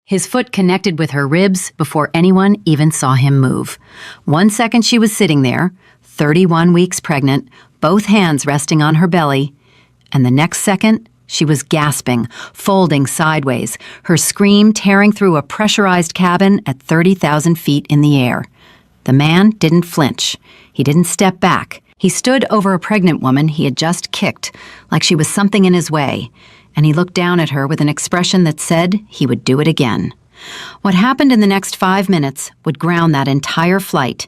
His foot connected with her ribs before anyone even saw him move. 1 second she was sitting there, 31 weeks pregnant, both hands resting on her belly, and the next second, she was gasping, folding sideways, her scream tearing through a pressurized cabin at 30,000 feet in the air. The man didn't flinch. He didn't step back. He stood over a pregnant woman he had just kicked, like she was something in his way, and he looked down at her with an expression that said he would do it again. What happened in the next 5 minutes would ground that entire flight,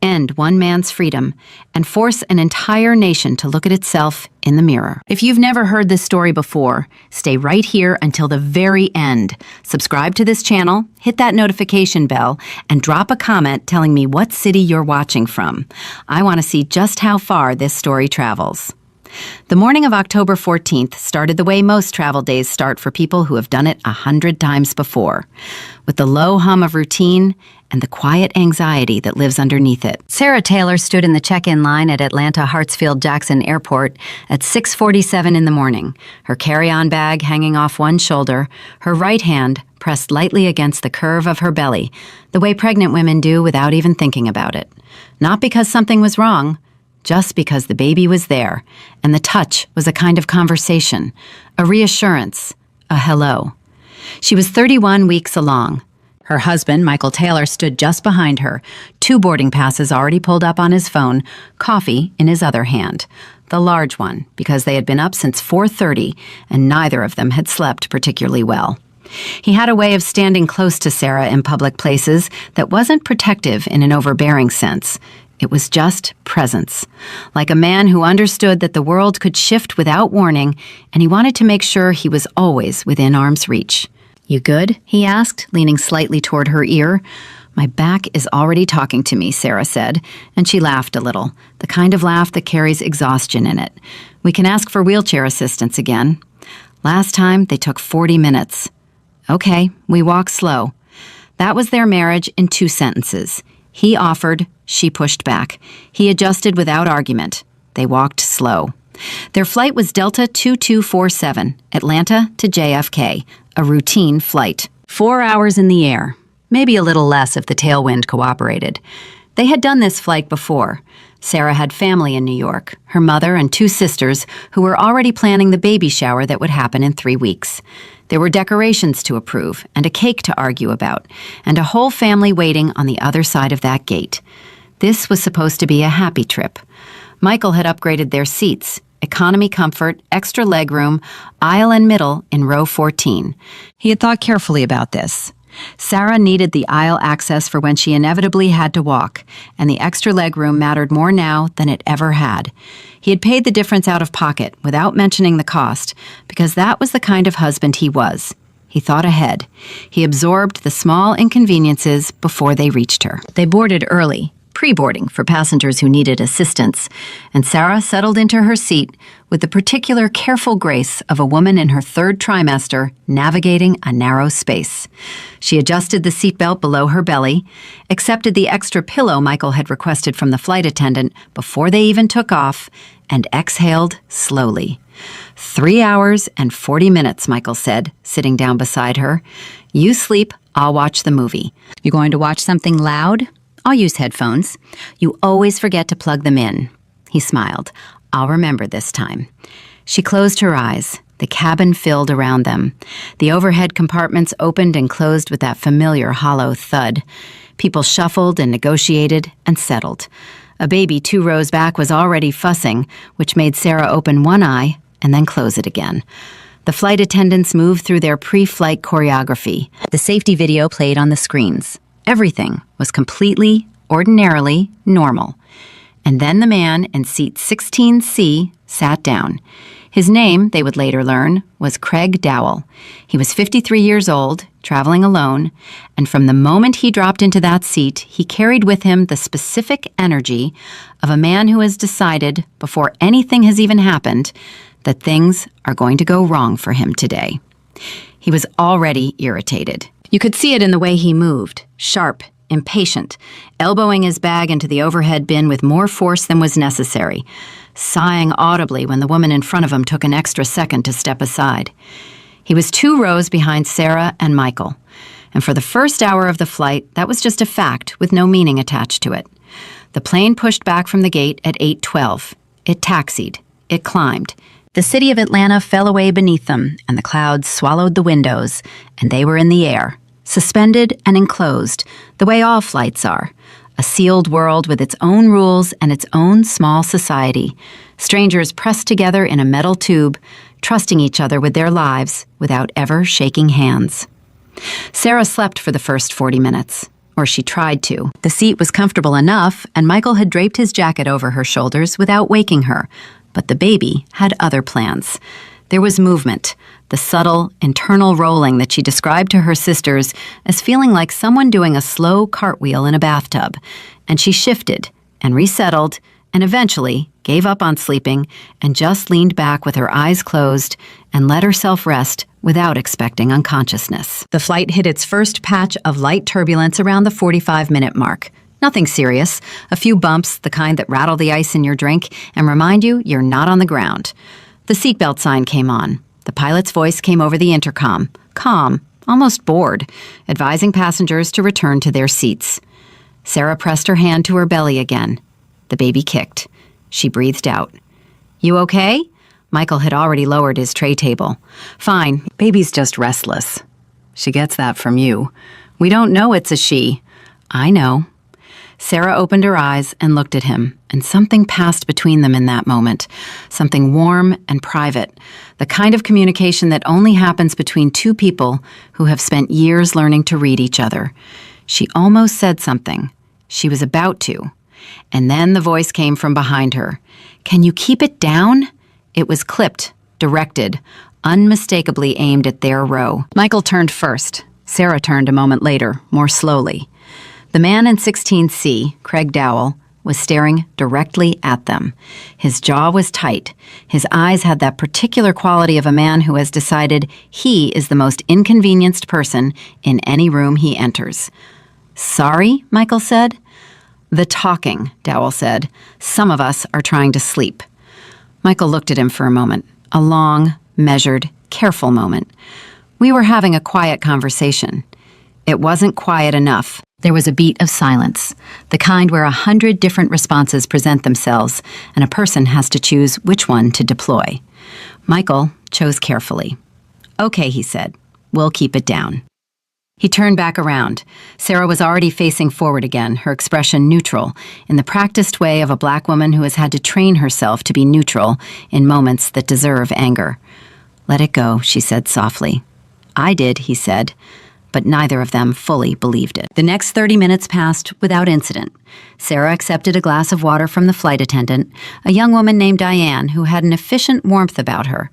end one man's freedom, and force an entire nation to look at itself in the mirror. If you've never heard this story before, stay right here until the very end. Subscribe to this channel, hit that notification bell, and drop a comment telling me what city you're watching from. I want to see just how far this story travels. The morning of October 14th started the way most travel days start for people who have done it 100 times before, with the low hum of routine and the quiet anxiety that lives underneath it. Sarah Taylor stood in the check-in line at Atlanta Hartsfield-Jackson Airport at 6:47 in the morning, her carry-on bag hanging off one shoulder, her right hand pressed lightly against the curve of her belly, the way pregnant women do without even thinking about it. Not because something was wrong, just because the baby was there, and the touch was a kind of conversation, a reassurance, a hello. She was 31 weeks along. Her husband, Michael Taylor, stood just behind her, 2 boarding passes already pulled up on his phone, coffee in his other hand, the large one, because they had been up since 4:30, and neither of them had slept particularly well. He had a way of standing close to Sarah in public places that wasn't protective in an overbearing sense. It was just presence, like a man who understood that the world could shift without warning, and he wanted to make sure he was always within arm's reach. "You good?" he asked, leaning slightly toward her ear. "My back is already talking to me," Sarah said, and she laughed a little, the kind of laugh that carries exhaustion in it. "We can ask for wheelchair assistance again. Last time, they took 40 minutes. Okay, we walk slow." That was their marriage in 2 sentences. He offered, she pushed back. He adjusted without argument. They walked slow. Their flight was Delta 2247, Atlanta to JFK, a routine flight. 4 hours in the air, maybe a little less if the tailwind cooperated. They had done this flight before. Sarah had family in New York, her mother and 2 sisters who were already planning the baby shower that would happen in 3 weeks. There were decorations to approve and a cake to argue about, and a whole family waiting on the other side of that gate. This was supposed to be a happy trip. Michael had upgraded their seats, economy comfort, extra legroom, aisle and middle in row 14. He had thought carefully about this. Sarah needed the aisle access for when she inevitably had to walk, and the extra legroom mattered more now than it ever had. He had paid the difference out of pocket without mentioning the cost, because that was the kind of husband he was. He thought ahead. He absorbed the small inconveniences before they reached her. They boarded early, pre-boarding for passengers who needed assistance, and Sarah settled into her seat with the particular careful grace of a woman in her 3rd trimester navigating a narrow space. She adjusted the seatbelt below her belly, accepted the extra pillow Michael had requested from the flight attendant before they even took off, and exhaled slowly. 3 hours and 40 minutes, Michael said, sitting down beside her. "You sleep, I'll watch the movie. You going to watch something loud? I'll use headphones. You always forget to plug them in." He smiled. "I'll remember this time." She closed her eyes. The cabin filled around them. The overhead compartments opened and closed with that familiar hollow thud. People shuffled and negotiated and settled. A baby 2 rows back was already fussing, which made Sarah open one eye and then close it again. The flight attendants moved through their pre-flight choreography. The safety video played on the screens. Everything was completely, ordinarily normal. And then the man in seat 16C sat down. His name, they would later learn, was Craig Dowell. He was 53 years old, traveling alone, and from the moment he dropped into that seat, he carried with him the specific energy of a man who has decided, before anything has even happened, that things are going to go wrong for him today. He was already irritated. You could see it in the way he moved, sharp, impatient, elbowing his bag into the overhead bin with more force than was necessary, sighing audibly when the woman in front of him took an extra second to step aside. He was 2 rows behind Sarah and Michael. And for the first hour of the flight, that was just a fact with no meaning attached to it. The plane pushed back from the gate at 8:12. It taxied. It climbed. The city of Atlanta fell away beneath them, and the clouds swallowed the windows, and they were in the air, suspended and enclosed, the way all flights are. A sealed world with its own rules and its own small society. Strangers pressed together in a metal tube, trusting each other with their lives without ever shaking hands. Sarah slept for the first 40 minutes, or she tried to. The seat was comfortable enough, and Michael had draped his jacket over her shoulders without waking her. But the baby had other plans. There was movement, the subtle, internal rolling that she described to her sisters as feeling like someone doing a slow cartwheel in a bathtub. And she shifted and resettled and eventually gave up on sleeping and just leaned back with her eyes closed and let herself rest without expecting unconsciousness. The flight hit its first patch of light turbulence around the 45-minute mark. Nothing serious, a few bumps, the kind that rattle the ice in your drink and remind you you're not on the ground. The seatbelt sign came on. The pilot's voice came over the intercom, calm, almost bored, advising passengers to return to their seats. Sarah pressed her hand to her belly again. The baby kicked. She breathed out. "You okay?" Michael had already lowered his tray table. "Fine, baby's just restless." "She gets that from you." "We don't know it's a she." "I know." Sarah opened her eyes and looked at him, and something passed between them in that moment, something warm and private, the kind of communication that only happens between 2 people who have spent years learning to read each other. She almost said something. She was about to. And then the voice came from behind her. "Can you keep it down?" It was clipped, directed, unmistakably aimed at their row. Michael turned first. Sarah turned a moment later, more slowly. The man in 16C, Craig Dowell, was staring directly at them. His jaw was tight. His eyes had that particular quality of a man who has decided he is the most inconvenienced person in any room he enters. "Sorry?" Michael said. "The talking," Dowell said. "Some of us are trying to sleep." Michael looked at him for a moment, a long, measured, careful moment. We were having a quiet conversation. It wasn't quiet enough. There was a beat of silence, the kind where 100 different responses present themselves, and a person has to choose which one to deploy. Michael chose carefully. "Okay," he said. "We'll keep it down." He turned back around. Sarah was already facing forward again, her expression neutral, in the practiced way of a black woman who has had to train herself to be neutral in moments that deserve anger. "Let it go," she said softly. "I did," he said. But neither of them fully believed it. The next 30 minutes passed without incident. Sarah accepted a glass of water from the flight attendant, a young woman named Diane who had an efficient warmth about her,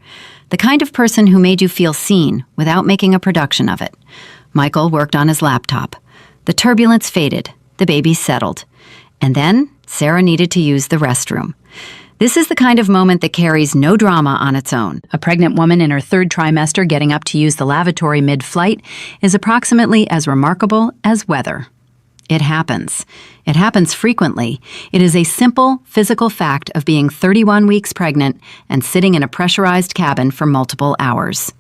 the kind of person who made you feel seen without making a production of it. Michael worked on his laptop. The turbulence faded. The baby settled. And then Sarah needed to use the restroom. This is the kind of moment that carries no drama on its own. A pregnant woman in her 3rd trimester getting up to use the lavatory mid-flight is approximately as remarkable as weather. It happens. It happens frequently. It is a simple physical fact of being 31 weeks pregnant and sitting in a pressurized cabin for multiple hours.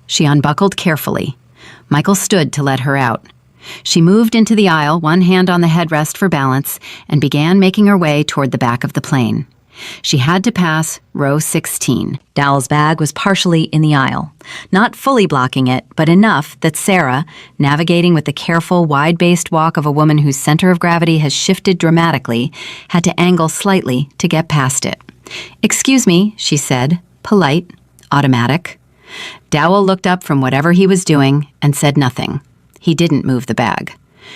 She unbuckled carefully. Michael stood to let her out. She moved into the aisle, one hand on the headrest for balance, and began making her way toward the back of the plane. She had to pass row 16. Dowell's bag was partially in the aisle, not fully blocking it, but enough that Sarah, navigating with the careful, wide-based walk of a woman whose center of gravity has shifted dramatically, had to angle slightly to get past it. "Excuse me," she said, polite, automatic. Dowell looked up from whatever he was doing and said nothing. He didn't move the bag.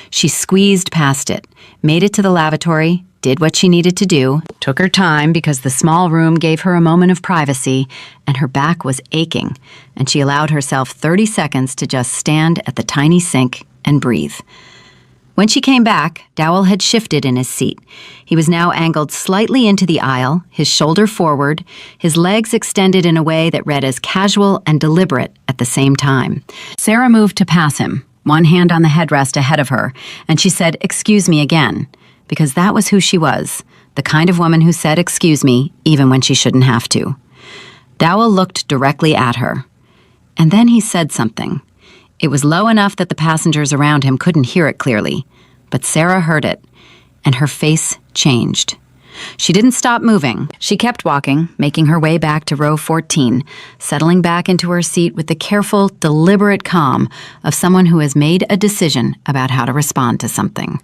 She squeezed past it, made it to the lavatory, did what she needed to do, took her time because the small room gave her a moment of privacy, and her back was aching, and she allowed herself 30 seconds to just stand at the tiny sink and breathe. When she came back, Dowell had shifted in his seat. He was now angled slightly into the aisle, his shoulder forward, his legs extended in a way that read as casual and deliberate at the same time. Sarah moved to pass him, one hand on the headrest ahead of her, and she said, "Excuse me," again, because that was who she was, the kind of woman who said "excuse me" even when she shouldn't have to. Dowell looked directly at her. And then he said something. It was low enough that the passengers around him couldn't hear it clearly, but Sarah heard it, and her face changed. She didn't stop moving. She kept walking, making her way back to row 14, settling back into her seat with the careful, deliberate calm of someone who has made a decision about how to respond to something.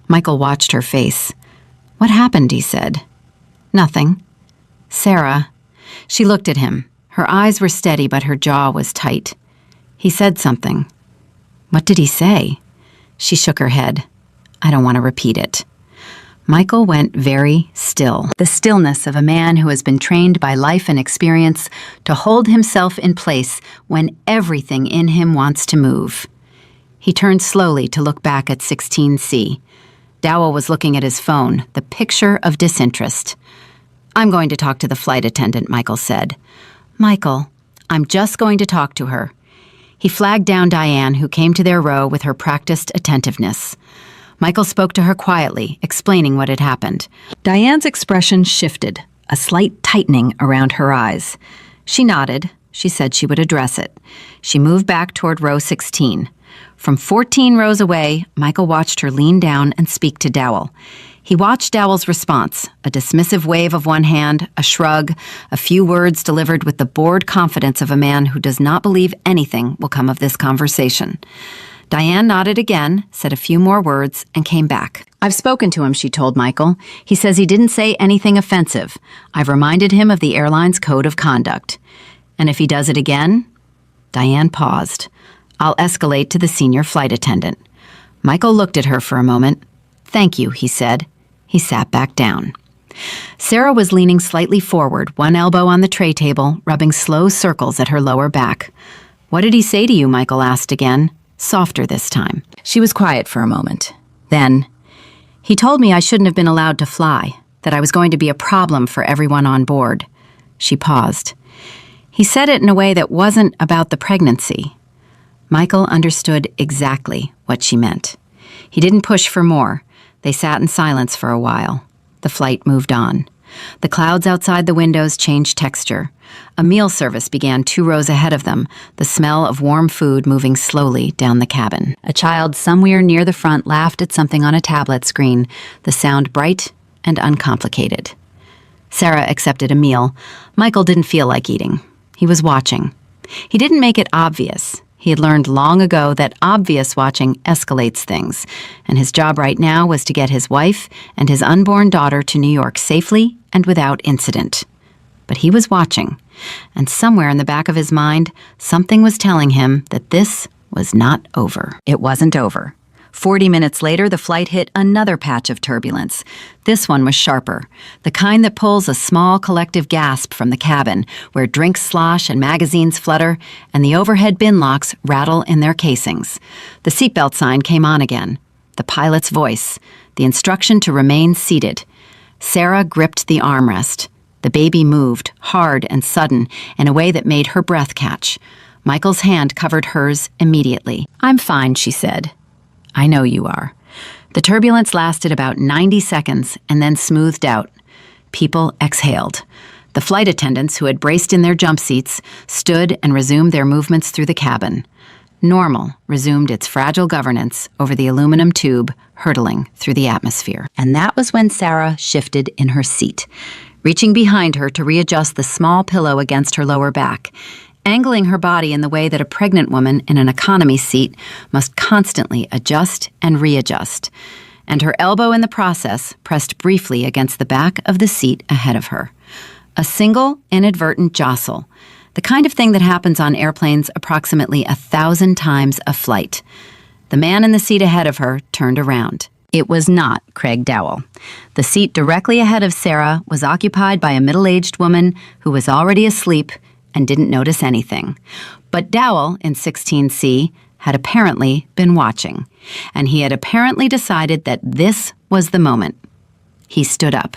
Michael watched her face. "What happened?" he said. "Nothing." "Sarah." She looked at him. Her eyes were steady, but her jaw was tight. He said something. "What did he say?" She shook her head. "I don't want to repeat it." Michael went very still, the stillness of a man who has been trained by life and experience to hold himself in place when everything in him wants to move. He turned slowly to look back at 16C. Dowell was looking at his phone, the picture of disinterest. "I'm going to talk to the flight attendant," Michael said. "Michael, I'm just going to talk to her." He flagged down Diane, who came to their row with her practiced attentiveness. Michael spoke to her quietly, explaining what had happened. Diane's expression shifted, a slight tightening around her eyes. She nodded. She said she would address it. She moved back toward row 16. From 14 rows away, Michael watched her lean down and speak to Dowell. He watched Dowell's response, a dismissive wave of one hand, a shrug, a few words delivered with the bored confidence of a man who does not believe anything will come of this conversation. Diane nodded again, said a few more words, and came back. "I've spoken to him," she told Michael. "He says he didn't say anything offensive. I've reminded him of the airline's code of conduct. And if he does it again?" Diane paused. "I'll escalate to the senior flight attendant." Michael looked at her for a moment. "Thank you," he said. He sat back down. Sarah was leaning slightly forward, one elbow on the tray table, rubbing slow circles at her lower back. "What did he say to you?" Michael asked again, softer this time. She was quiet for a moment. Then, "He told me I shouldn't have been allowed to fly, that I was going to be a problem for everyone on board." She paused. "He said it in a way that wasn't about the pregnancy." Michael understood exactly what she meant. He didn't push for more. They sat in silence for a while. The flight moved on. The clouds outside the windows changed texture. A meal service began 2 rows ahead of them, the smell of warm food moving slowly down the cabin. A child somewhere near the front laughed at something on a tablet screen, the sound bright and uncomplicated. Sarah accepted a meal. Michael didn't feel like eating. He was watching. He didn't make it obvious. He had learned long ago that obvious watching escalates things, and his job right now was to get his wife and his unborn daughter to New York safely and without incident. But he was watching, and somewhere in the back of his mind, something was telling him that this was not over. It wasn't over. 40 minutes later, the flight hit another patch of turbulence. This one was sharper, the kind that pulls a small collective gasp from the cabin, where drinks slosh and magazines flutter, and the overhead bin locks rattle in their casings. The seatbelt sign came on again. The pilot's voice, the instruction to remain seated. Sarah gripped the armrest. The baby moved, hard and sudden, in a way that made her breath catch. Michael's hand covered hers immediately. "I'm fine," she said. "I know you are." The turbulence lasted about 90 seconds and then smoothed out. People exhaled. The flight attendants, who had braced in their jump seats, stood and resumed their movements through the cabin. Normal resumed its fragile governance over the aluminum tube, hurtling through the atmosphere. And that was when Sarah shifted in her seat, reaching behind her to readjust the small pillow against her lower back, angling her body in the way that a pregnant woman in an economy seat must constantly adjust and readjust. And her elbow in the process pressed briefly against the back of the seat ahead of her. A single, inadvertent jostle, the kind of thing that happens on airplanes approximately 1,000 times a flight. The man in the seat ahead of her turned around. It was not Craig Dowell. The seat directly ahead of Sarah was occupied by a middle-aged woman who was already asleep and didn't notice anything. But Dowell, in 16C, had apparently been watching, and he had apparently decided that this was the moment. He stood up.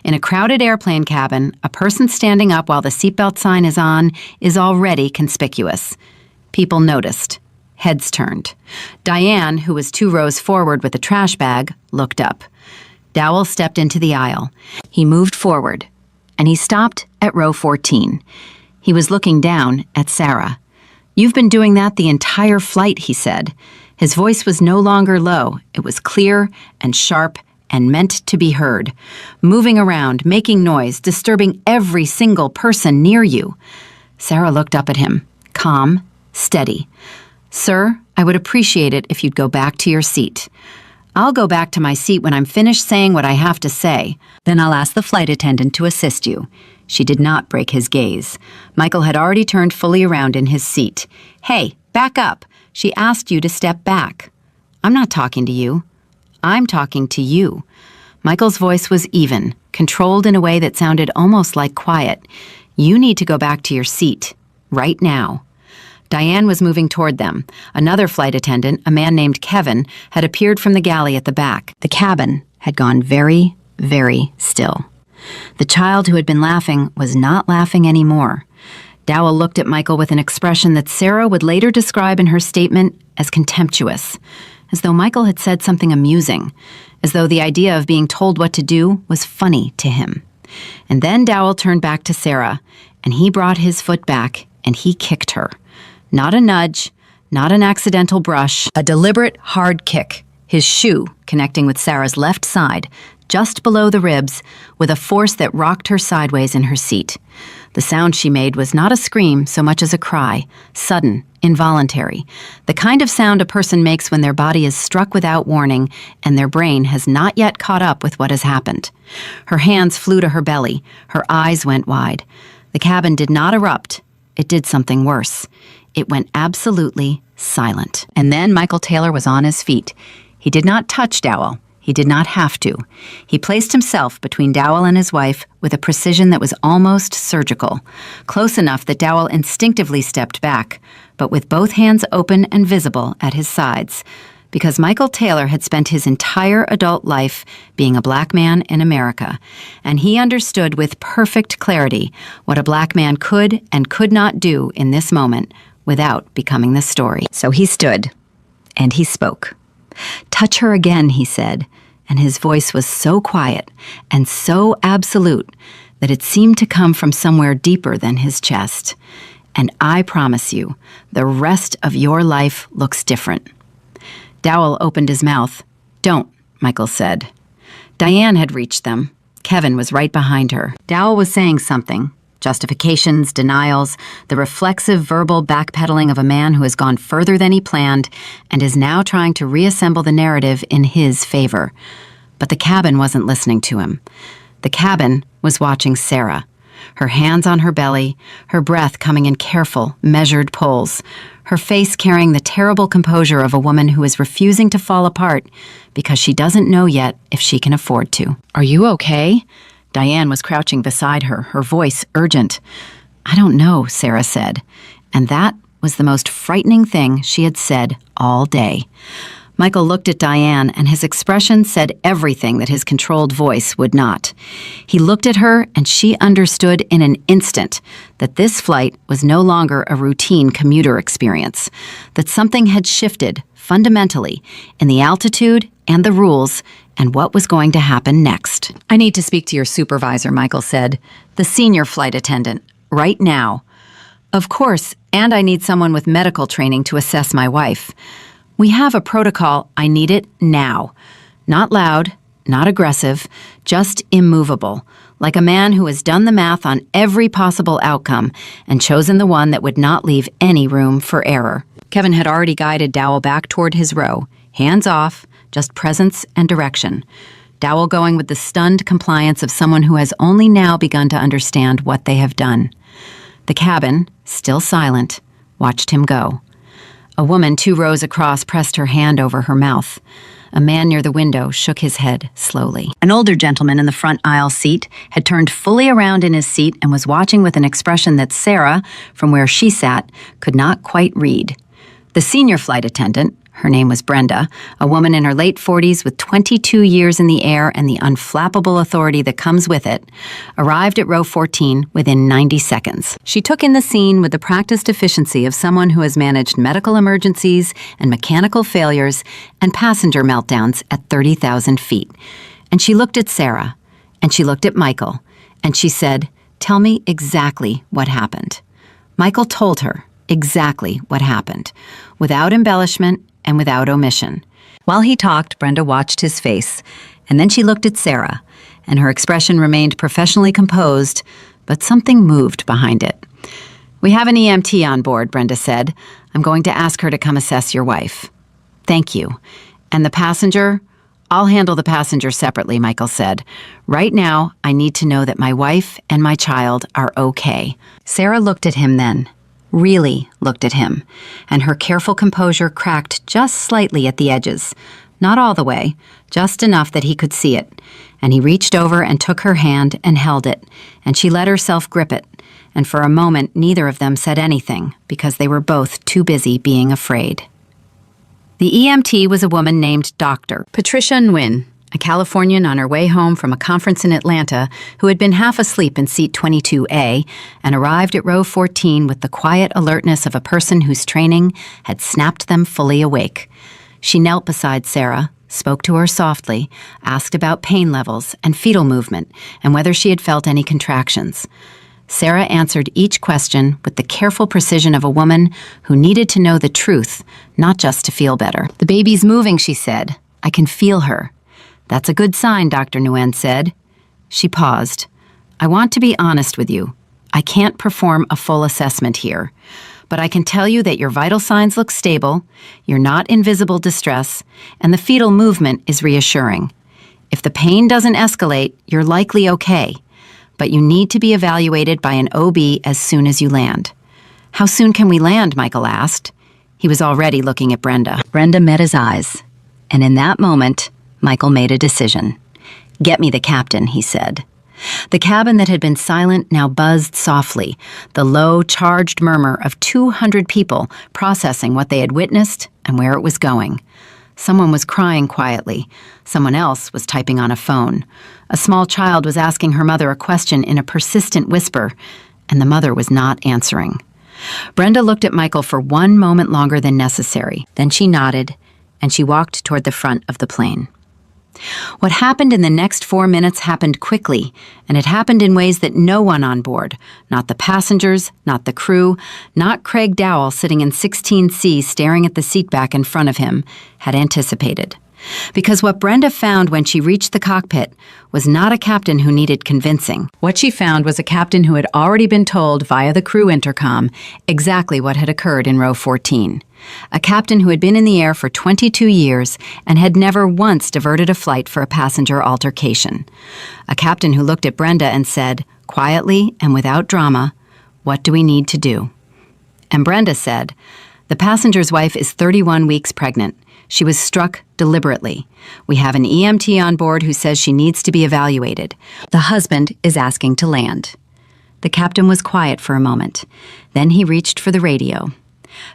In a crowded airplane cabin, a person standing up while the seatbelt sign is on is already conspicuous. People noticed. Heads turned. Diane, who was 2 rows forward with a trash bag, looked up. Dowell stepped into the aisle. He moved forward, and he stopped at row 14. He was looking down at Sarah. "You've been doing that the entire flight," he said. His voice was no longer low. It was clear and sharp and meant to be heard, moving around, making noise, disturbing every single person near you. Sarah looked up at him, calm, steady. "Sir, I would appreciate it if you'd go back to your seat." "I'll go back to my seat when I'm finished saying what I have to say. Then I'll ask the flight attendant to assist you." She did not break his gaze. Michael had already turned fully around in his seat. "Hey, back up. She asked you to step back." "I'm not talking to you. I'm talking to you." Michael's voice was even, controlled in a way that sounded almost like quiet. "You need to go back to your seat. Right now." Diane was moving toward them. Another flight attendant, a man named Kevin, had appeared from the galley at the back. The cabin had gone very, very still. The child who had been laughing was not laughing anymore. Dowell looked at Michael with an expression that Sarah would later describe in her statement as contemptuous, as though Michael had said something amusing, as though the idea of being told what to do was funny to him. And then Dowell turned back to Sarah, and he brought his foot back, and he kicked her. Not a nudge, not an accidental brush, a deliberate, hard kick, his shoe connecting with Sarah's left side, just below the ribs, with a force that rocked her sideways in her seat. The sound she made was not a scream so much as a cry, sudden, involuntary, the kind of sound a person makes when their body is struck without warning and their brain has not yet caught up with what has happened. Her hands flew to her belly, her eyes went wide. The cabin did not erupt, it did something worse. It went absolutely silent. And then Michael Taylor was on his feet. He did not touch Dowell. He did not have to. He placed himself between Dowell and his wife with a precision that was almost surgical, close enough that Dowell instinctively stepped back, but with both hands open and visible at his sides, because Michael Taylor had spent his entire adult life being a black man in America, and he understood with perfect clarity what a black man could and could not do in this moment without becoming the story. So he stood, and he spoke. "Touch her again," he said, and his voice was so quiet and so absolute that it seemed to come from somewhere deeper than his chest. "And I promise you, the rest of your life looks different." Dowell opened his mouth. "Don't," Michael said. Diane had reached them. Kevin was right behind her. Dowell was saying something. Justifications, denials, the reflexive verbal backpedaling of a man who has gone further than he planned and is now trying to reassemble the narrative in his favor. But the cabin wasn't listening to him. The cabin was watching Sarah, her hands on her belly, her breath coming in careful, measured pulls, her face carrying the terrible composure of a woman who is refusing to fall apart because she doesn't know yet if she can afford to. "Are you okay?" Diane was crouching beside her, her voice urgent. "I don't know," Sarah said, and that was the most frightening thing she had said all day. Michael looked at Diane, and his expression said everything that his controlled voice would not. He looked at her, and she understood in an instant that this flight was no longer a routine commuter experience, that something had shifted fundamentally in the altitude and the rules and what was going to happen next. "I need to speak to your supervisor," Michael said, "the senior flight attendant, right now." "Of course, and I need someone with medical training to assess my wife. We have a protocol. I need it now. Not loud, not aggressive, just immovable, like a man who has done the math on every possible outcome and chosen the one that would not leave any room for error." Kevin had already guided Dowell back toward his row, hands off, just presence and direction. Dowell going with the stunned compliance of someone who has only now begun to understand what they have done. The cabin, still silent, watched him go. A woman 2 rows across pressed her hand over her mouth. A man near the window shook his head slowly. An older gentleman in the front aisle seat had turned fully around in his seat and was watching with an expression that Sarah, from where she sat, could not quite read. The senior flight attendant, her name was Brenda, a woman in her late 40s with 22 years in the air and the unflappable authority that comes with it, arrived at row 14 within 90 seconds. She took in the scene with the practiced efficiency of someone who has managed medical emergencies and mechanical failures and passenger meltdowns at 30,000 feet. And she looked at Sarah, and she looked at Michael, and she said, "Tell me exactly what happened." Michael told her exactly what happened, without embellishment and without omission. While he talked, Brenda watched his face, and then she looked at Sarah, and her expression remained professionally composed, but something moved behind it. "We have an EMT on board," Brenda said. "I'm going to ask her to come assess your wife." "Thank you. And the passenger?" "I'll handle the passenger separately," Michael said. "Right now, I need to know that my wife and my child are okay." Sarah looked at him then, really looked at him, and her careful composure cracked just slightly at the edges. Not all the way, just enough that he could see it. And he reached over and took her hand and held it, and she let herself grip it. And for a moment, neither of them said anything, because they were both too busy being afraid. The EMT was a woman named Dr. Patricia Nguyen, a Californian on her way home from a conference in Atlanta who had been half asleep in seat 22A and arrived at row 14 with the quiet alertness of a person whose training had snapped them fully awake. She knelt beside Sarah, spoke to her softly, asked about pain levels and fetal movement and whether she had felt any contractions. Sarah answered each question with the careful precision of a woman who needed to know the truth, not just to feel better. "The baby's moving," she said. "I can feel her." "That's a good sign," Dr. Nguyen said. She paused. "I want to be honest with you. I can't perform a full assessment here, but I can tell you that your vital signs look stable, you're not in visible distress, and the fetal movement is reassuring. If the pain doesn't escalate, you're likely okay, but you need to be evaluated by an OB as soon as you land." "How soon can we land?" Michael asked. He was already looking at Brenda. Brenda met his eyes, and in that moment, Michael made a decision. "Get me the captain," he said. The cabin that had been silent now buzzed softly, the low, charged murmur of 200 people processing what they had witnessed and where it was going. Someone was crying quietly. Someone else was typing on a phone. A small child was asking her mother a question in a persistent whisper, and the mother was not answering. Brenda looked at Michael for one moment longer than necessary. Then she nodded, and she walked toward the front of the plane. What happened in the next 4 minutes happened quickly, and it happened in ways that no one on board, not the passengers, not the crew, not Craig Dowell sitting in 16C staring at the seat back in front of him, had anticipated. Because what Brenda found when she reached the cockpit was not a captain who needed convincing. What she found was a captain who had already been told via the crew intercom exactly what had occurred in row 14. A captain who had been in the air for 22 years and had never once diverted a flight for a passenger altercation. A captain who looked at Brenda and said, quietly and without drama, "What do we need to do?" And Brenda said, "The passenger's wife is 31 weeks pregnant. She was struck deliberately. We have an EMT on board who says she needs to be evaluated. The husband is asking to land." The captain was quiet for a moment. Then he reached for the radio.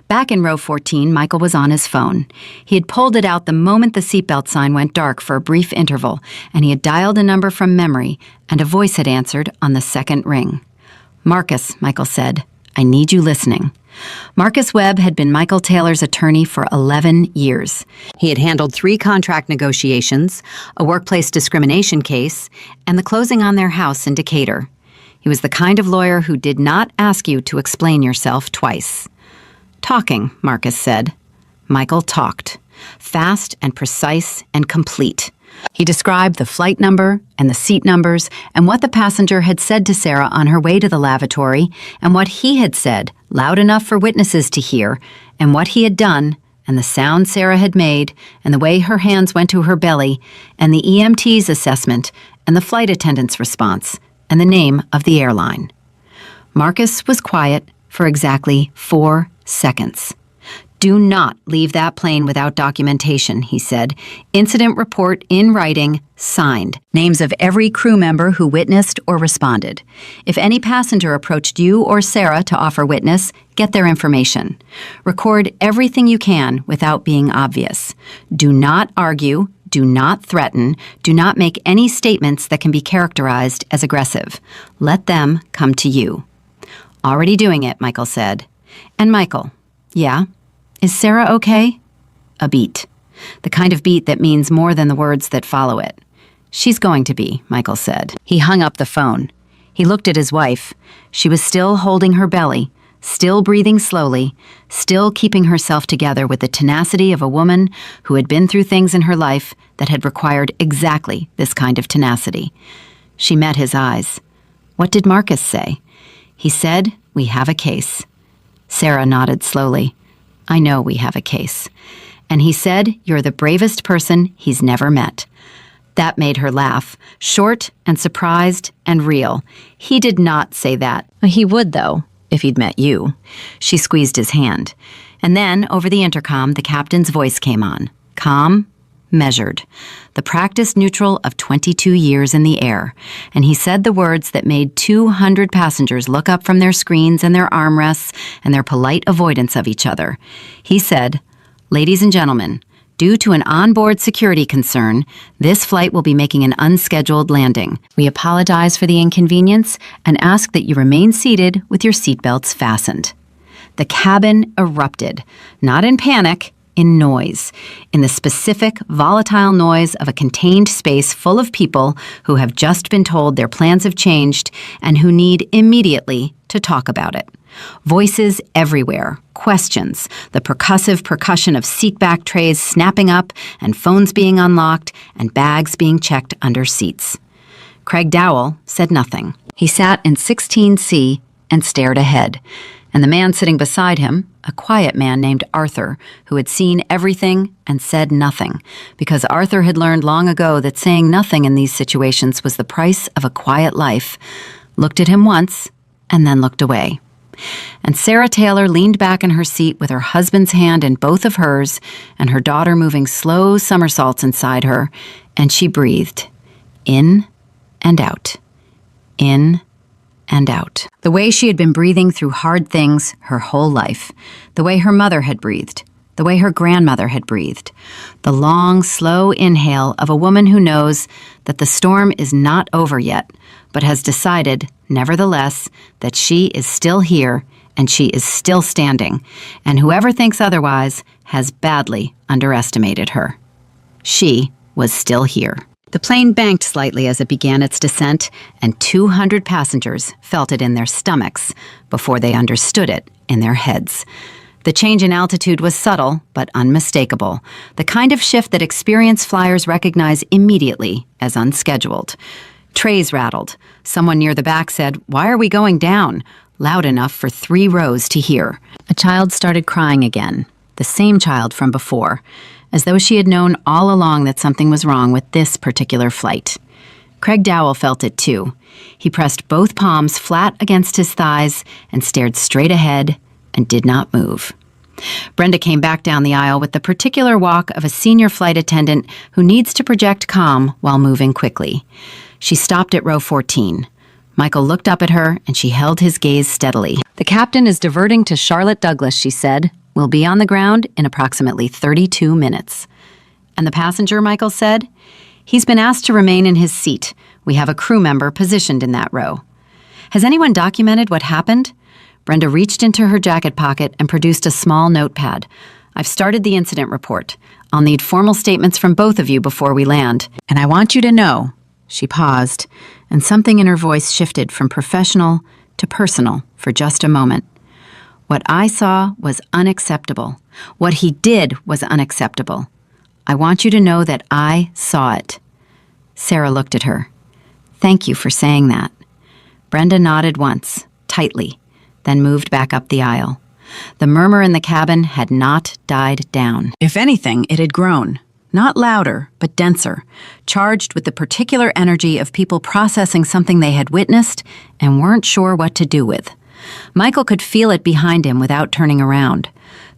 Back in row 14, Michael was on his phone. He had pulled it out the moment the seatbelt sign went dark for a brief interval, and he had dialed a number from memory, and a voice had answered on the second ring. "Marcus," Michael said, "I need you listening." Marcus Webb had been Michael Taylor's attorney for 11 years. He had handled 3 contract negotiations, a workplace discrimination case, and the closing on their house in Decatur. He was the kind of lawyer who did not ask you to explain yourself twice. "Talking," Marcus said. Michael talked, fast and precise and complete. He described the flight number and the seat numbers and what the passenger had said to Sarah on her way to the lavatory and what he had said, loud enough for witnesses to hear, and what he had done and the sound Sarah had made and the way her hands went to her belly and the EMT's assessment and the flight attendant's response and the name of the airline. Marcus was quiet for exactly 4 seconds. "Do not leave that plane without documentation," he said. "Incident report in writing, signed. Names of every crew member who witnessed or responded. If any passenger approached you or Sarah to offer witness, get their information. Record everything you can without being obvious. Do not argue. Do not threaten. Do not make any statements that can be characterized as aggressive. Let them come to you." "Already doing it," Michael said. "And Michael, yeah? Is Sarah okay?" A beat. The kind of beat that means more than the words that follow it. "She's going to be," Michael said. He hung up the phone. He looked at his wife. She was still holding her belly, still breathing slowly, still keeping herself together with the tenacity of a woman who had been through things in her life that had required exactly this kind of tenacity. She met his eyes. What did Marcus say? He said, "We have a case." Sarah nodded slowly. "I know we have a case." And he said, "You're the bravest person he's never met." That made her laugh, short and surprised and real. He did not say that. He would, though, if he'd met you. She squeezed his hand. And then, over the intercom, the captain's voice came on. Calm, measured. The practiced neutral of 22 years in the air. And he said the words that made 200 passengers look up from their screens and their armrests and their polite avoidance of each other. He said, "Ladies and gentlemen, due to an onboard security concern, this flight will be making an unscheduled landing. We apologize for the inconvenience and ask that you remain seated with your seatbelts fastened." The cabin erupted, not in panic, in noise, in the specific, volatile noise of a contained space full of people who have just been told their plans have changed and who need immediately to talk about it. Voices everywhere, questions, the percussive percussion of seatback trays snapping up and phones being unlocked and bags being checked under seats. Craig Dowell said nothing. He sat in 16C and stared ahead, and the man sitting beside him, a quiet man named Arthur, who had seen everything and said nothing, because Arthur had learned long ago that saying nothing in these situations was the price of a quiet life, looked at him once and then looked away. And Sarah Taylor leaned back in her seat with her husband's hand in both of hers and her daughter moving slow somersaults inside her, and she breathed, in and out, in and out. The way she had been breathing through hard things her whole life, the way her mother had breathed, the way her grandmother had breathed, the long, slow inhale of a woman who knows that the storm is not over yet, but has decided, nevertheless, that she is still here and she is still standing, and whoever thinks otherwise has badly underestimated her. She was still here. The plane banked slightly as it began its descent, and 200 passengers felt it in their stomachs before they understood it in their heads. The change in altitude was subtle but unmistakable, the kind of shift that experienced flyers recognize immediately as unscheduled. Trays rattled. Someone near the back said, "Why are we going down?" loud enough for 3 rows to hear. A child started crying again, the same child from before, as though she had known all along that something was wrong with this particular flight. Craig Dowell felt it too. He pressed both palms flat against his thighs and stared straight ahead and did not move. Brenda came back down the aisle with the particular walk of a senior flight attendant who needs to project calm while moving quickly. She stopped at row 14. Michael looked up at her, and she held his gaze steadily. "The captain is diverting to Charlotte Douglas," she said. "We'll be on the ground in approximately 32 minutes. "And the passenger," Michael said. "He's been asked to remain in his seat. We have a crew member positioned in that row." "Has anyone documented what happened?" Brenda reached into her jacket pocket and produced a small notepad. "I've started the incident report. I'll need formal statements from both of you before we land. And I want you to know," she paused, and something in her voice shifted from professional to personal for just a moment. "What I saw was unacceptable. What he did was unacceptable. I want you to know that I saw it." Sarah looked at her. "Thank you for saying that." Brenda nodded once, tightly, then moved back up the aisle. The murmur in the cabin had not died down. If anything, it had grown. Not louder, but denser, charged with the particular energy of people processing something they had witnessed and weren't sure what to do with. Michael could feel it behind him without turning around.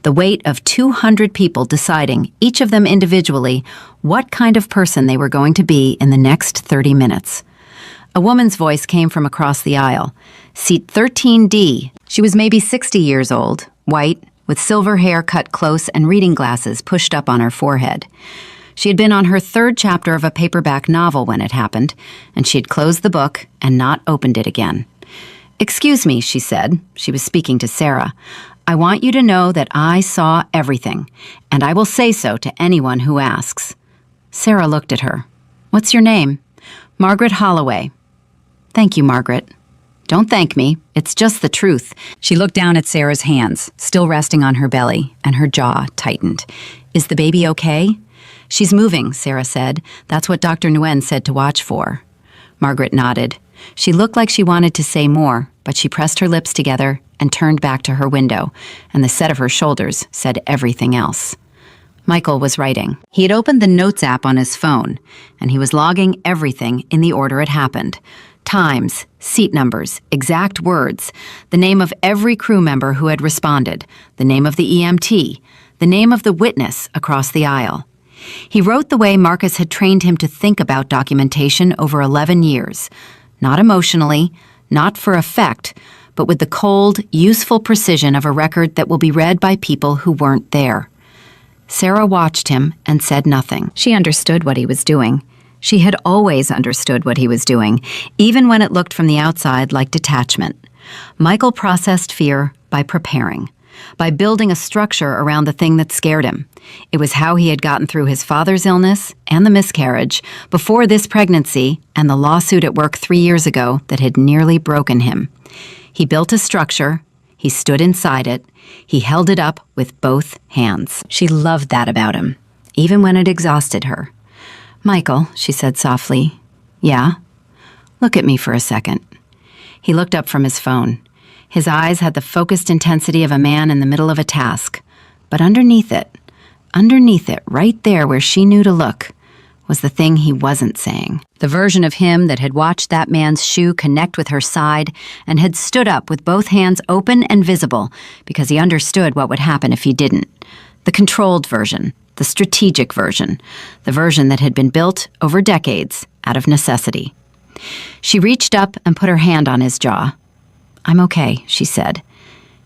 The weight of 200 people deciding, each of them individually, what kind of person they were going to be in the next 30 minutes. A woman's voice came from across the aisle. Seat 13D. She was maybe 60 years old, white, with silver hair cut close and reading glasses pushed up on her forehead. She had been on her 3rd chapter of a paperback novel when it happened, and she had closed the book and not opened it again. "Excuse me," she said. She was speaking to Sarah. "I want you to know that I saw everything, and I will say so to anyone who asks." Sarah looked at her. "What's your name?" "Margaret Holloway." "Thank you, Margaret." Don't thank me. It's just the truth." She looked down at Sarah's hands, still resting on her belly, and her jaw tightened. "Is the baby okay?" "She's moving," Sarah said. "That's what Dr. Nguyen said to watch for." Margaret nodded. She looked like she wanted to say more, but she pressed her lips together and turned back to her window, and the set of her shoulders said everything else. Michael was writing. He had opened the Notes app on his phone, and he was logging everything in the order it happened. Times, seat numbers, exact words, the name of every crew member who had responded, the name of the EMT, the name of the witness across the aisle. He wrote the way Marcus had trained him to think about documentation over 11 years. Not emotionally, not for effect, but with the cold, useful precision of a record that will be read by people who weren't there. Sarah watched him and said nothing. She understood what he was doing. She had always understood what he was doing, even when it looked from the outside like detachment. Michael processed fear by preparing, by building a structure around the thing that scared him. It was how he had gotten through his father's illness and the miscarriage, before this pregnancy and the lawsuit at work 3 years ago that had nearly broken him. He built a structure. He stood inside it. He held it up with both hands. She loved that about him, even when it exhausted her. "Michael," she said softly. "Yeah?" "Look at me for a second." He looked up from his phone. His eyes had the focused intensity of a man in the middle of a task. But underneath it, right there where she knew to look, was the thing he wasn't saying. The version of him that had watched that man's shoe connect with her side and had stood up with both hands open and visible because he understood what would happen if he didn't. The controlled version, the strategic version, the version that had been built over decades out of necessity. She reached up and put her hand on his jaw. "I'm okay," she said.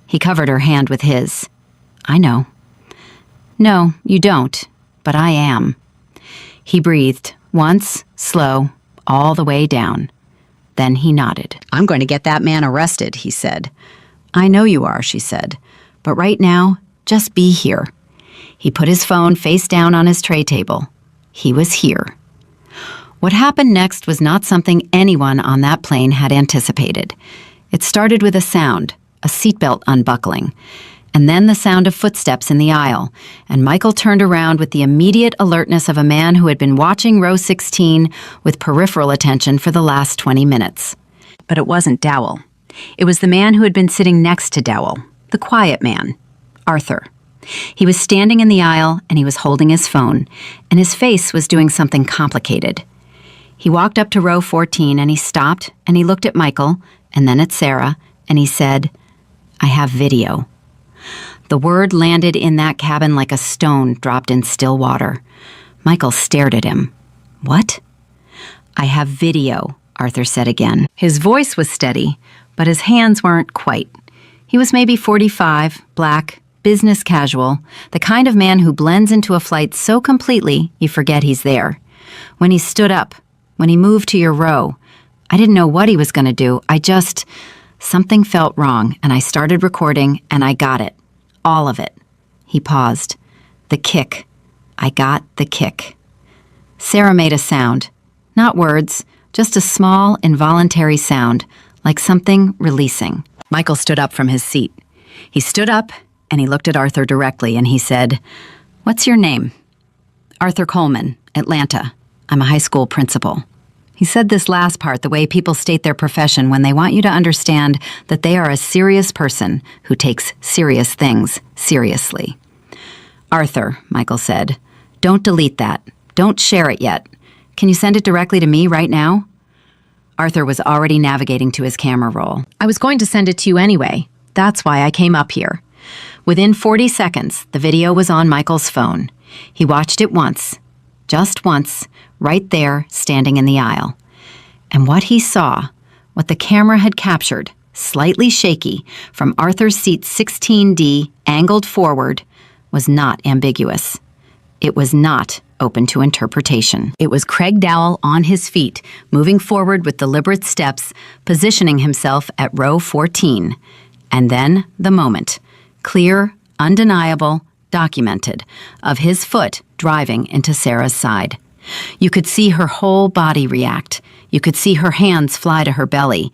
He covered her hand with his. "I know." "No, you don't, but I am." He breathed, once, slow, all the way down. Then he nodded. "I'm going to get that man arrested," he said. "I know you are," she said. "But right now, just be here." He put his phone face down on his tray table. He was here. What happened next was not something anyone on that plane had anticipated. It started with a sound, a seatbelt unbuckling, and then the sound of footsteps in the aisle, and Michael turned around with the immediate alertness of a man who had been watching row 16 with peripheral attention for the last 20 minutes. But it wasn't Dowell. It was the man who had been sitting next to Dowell, the quiet man, Arthur. He was standing in the aisle, and he was holding his phone, and his face was doing something complicated. He walked up to row 14, and he stopped, and he looked at Michael, and then at Sarah, and he said, "I have video." The word landed in that cabin like a stone dropped in still water. Michael stared at him. "What?" "I have video," Arthur said again. His voice was steady, but his hands weren't quite. He was maybe 45, black, business casual, the kind of man who blends into a flight so completely you forget he's there. When he stood up, when he moved to your row, I didn't know what he was going to do. Something felt wrong, and I started recording, and I got it. All of it. He paused. The kick. I got the kick. Sarah made a sound. Not words, just a small, involuntary sound, like something releasing. Michael stood up from his seat. He stood up, and he looked at Arthur directly, and he said, "What's your name?" "Arthur Coleman, Atlanta. I'm a high school principal." He said this last part the way people state their profession when they want you to understand that they are a serious person who takes serious things seriously. "Arthur," Michael said, "don't delete that. Don't share it yet. Can you send it directly to me right now?" Arthur was already navigating to his camera roll. "I was going to send it to you anyway. That's why I came up here." Within 40 seconds, the video was on Michael's phone. He watched it once, just once, right there, standing in the aisle. And what he saw, what the camera had captured, slightly shaky, from Arthur's seat 16D, angled forward, was not ambiguous. It was not open to interpretation. It was Craig Dowell on his feet, moving forward with deliberate steps, positioning himself at row 14. And then the moment, clear, undeniable, documented, of his foot driving into Sarah's side. You could see her whole body react. You could see her hands fly to her belly.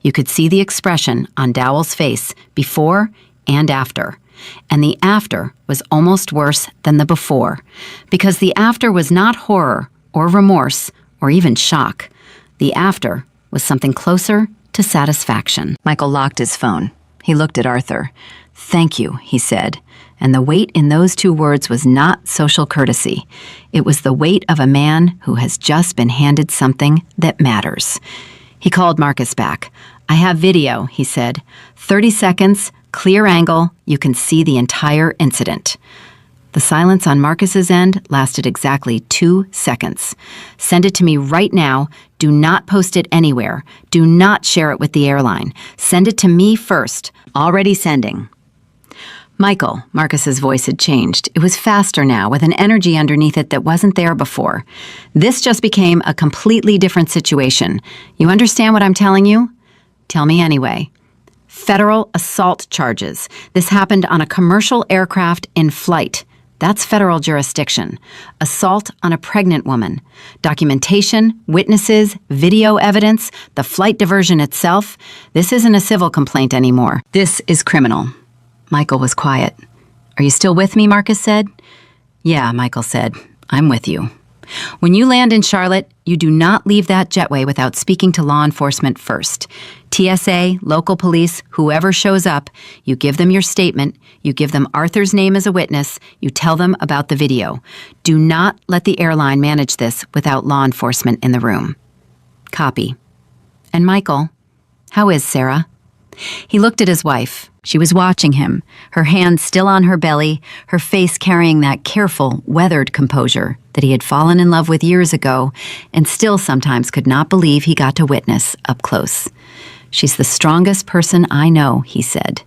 You could see the expression on Dowell's face before and after. And the after was almost worse than the before, because the after was not horror or remorse or even shock. The after was something closer to satisfaction. Michael locked his phone. He looked at Arthur. "Thank you," he said, and the weight in those two words was not social courtesy. It was the weight of a man who has just been handed something that matters. He called Marcus back. "I have video," he said. 30 seconds, clear angle, you can see the entire incident. The silence on Marcus's end lasted exactly 2 seconds. "Send it to me right now. Do not post it anywhere. Do not share it with the airline. Send it to me first. Already sending." "Michael," Marcus's voice had changed. It was faster now, with an energy underneath it that wasn't there before. "This just became a completely different situation. You understand what I'm telling you?" "Tell me anyway." "Federal assault charges. This happened on a commercial aircraft in flight. That's federal jurisdiction. Assault on a pregnant woman. Documentation, witnesses, video evidence, the flight diversion itself. This isn't a civil complaint anymore. This is criminal." Michael was quiet. "Are you still with me?" Marcus said. "Yeah," Michael said. "I'm with you. When you land in Charlotte, you do not leave that jetway without speaking to law enforcement first. TSA, local police, whoever shows up, you give them your statement, you give them Arthur's name as a witness, you tell them about the video. Do not let the airline manage this without law enforcement in the room." "Copy." "And Michael, how is Sarah?" He looked at his wife. She was watching him, her hand still on her belly, her face carrying that careful, weathered composure that he had fallen in love with years ago and still sometimes could not believe he got to witness up close. "She's the strongest person I know," he said.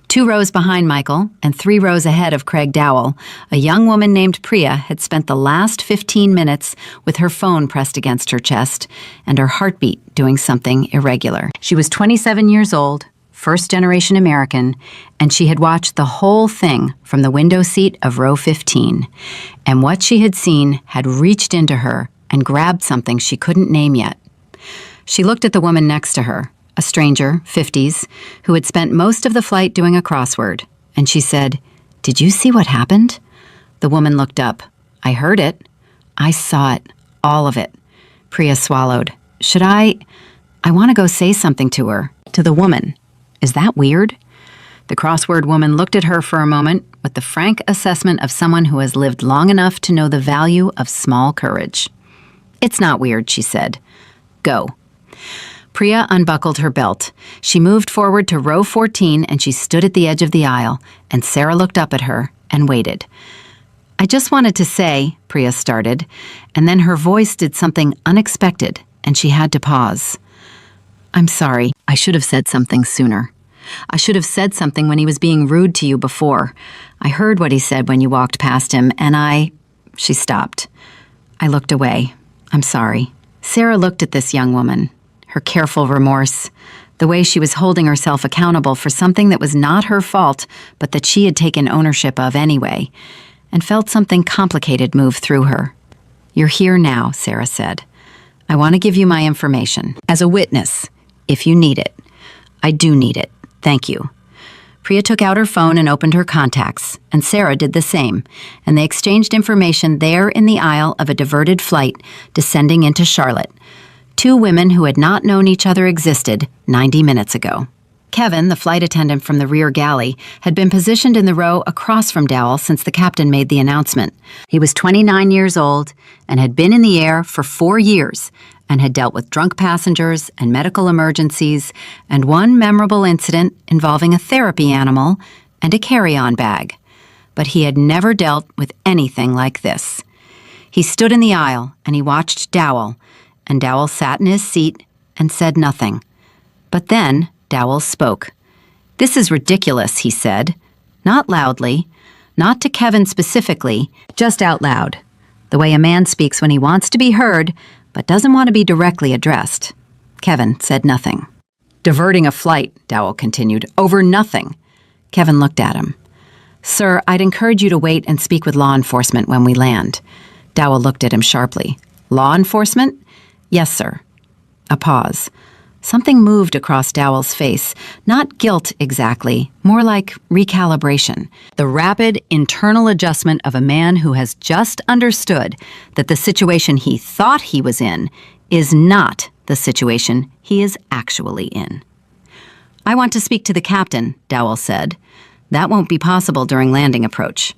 2 rows behind Michael and 3 rows ahead of Craig Dowell, a young woman named Priya had spent the last 15 minutes with her phone pressed against her chest and her heartbeat doing something irregular. She was 27 years old, first-generation American, and she had watched the whole thing from the window seat of row 15. And what she had seen had reached into her and grabbed something she couldn't name yet. She looked at the woman next to her, a stranger, 50s, who had spent most of the flight doing a crossword, and she said, "Did you see what happened?" The woman looked up. "I heard it. I saw it. All of it." Priya swallowed. "Should I want to go say something to her, to the woman. Is that weird?" The crossword woman looked at her for a moment with the frank assessment of someone who has lived long enough to know the value of small courage. "It's not weird," she said. "Go." Priya unbuckled her belt. She moved forward to row 14 and she stood at the edge of the aisle, and Sarah looked up at her and waited. "I just wanted to say," Priya started, and then her voice did something unexpected and she had to pause. "I'm sorry. I should have said something sooner. I should have said something when he was being rude to you before. I heard what he said when you walked past him, and She stopped. "I looked away. I'm sorry." Sarah looked at this young woman, her careful remorse, the way she was holding herself accountable for something that was not her fault, but that she had taken ownership of anyway, and felt something complicated move through her. "You're here now," Sarah said. "I want to give you my information, as a witness, if you need it." "I do need it. Thank you." Priya took out her phone and opened her contacts, and Sarah did the same, and they exchanged information there in the aisle of a diverted flight descending into Charlotte. 2 women who had not known each other existed 90 minutes ago. Kevin, the flight attendant from the rear galley, had been positioned in the row across from Dowell since the captain made the announcement. He was 29 years old and had been in the air for 4 years and had dealt with drunk passengers and medical emergencies and one memorable incident involving a therapy animal and a carry-on bag. But he had never dealt with anything like this. He stood in the aisle and he watched Dowell, and Dowell sat in his seat and said nothing. But then Dowell spoke. "This is ridiculous," he said. Not loudly, not to Kevin specifically, just out loud, the way a man speaks when he wants to be heard but doesn't want to be directly addressed. Kevin said nothing. "Diverting a flight," Dowell continued, "over nothing." Kevin looked at him. "Sir, I'd encourage you to wait and speak with law enforcement when we land." Dowell looked at him sharply. "Law enforcement?" "Yes, sir." A pause. Something moved across Dowell's face. Not guilt exactly, more like recalibration. The rapid internal adjustment of a man who has just understood that the situation he thought he was in is not the situation he is actually in. "I want to speak to the captain," Dowell said. "That won't be possible during landing approach."